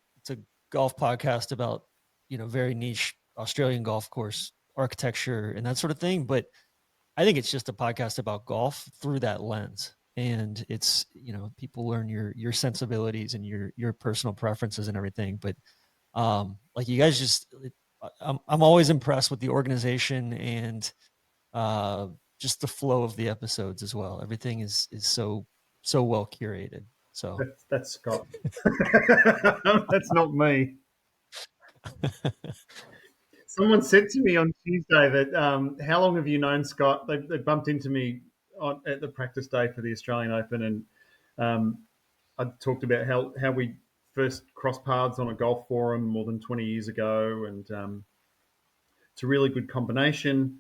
golf podcast about, very niche Australian golf course architecture and that sort of thing. But I think it's just a podcast about golf through that lens. And it's, people learn your sensibilities and your personal preferences and everything. But like you guys I'm always impressed with the organization and just the flow of the episodes as well. Everything is so well curated. So that's Scott. That's not me. Someone said to me on Tuesday that how long have you known Scott? They bumped into me at the practice day for the Australian Open, and I talked about how we first crossed paths on a golf forum more than 20 years ago, and it's a really good combination.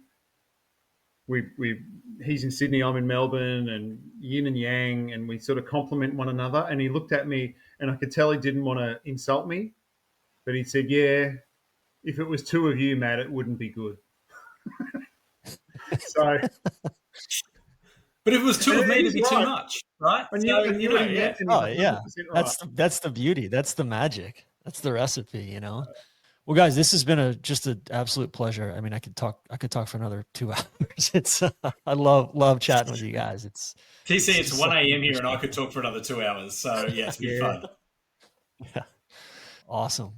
He's in Sydney, I'm in Melbourne, and yin and yang, and we sort of complement one another. And he looked at me, and I could tell he didn't want to insult me, but he said, "Yeah, if it was two of you, Matt, it wouldn't be good." So, but if it was two of me, it'd be too much, right? That's the beauty. That's the magic. That's the recipe, Well, guys, this has been just an absolute pleasure. I mean, I could talk for another 2 hours. It's I love chatting with you guys. It's TC. It's 1 a.m. here, and I could talk for another 2 hours. So yeah, it's been fun. Yeah, awesome.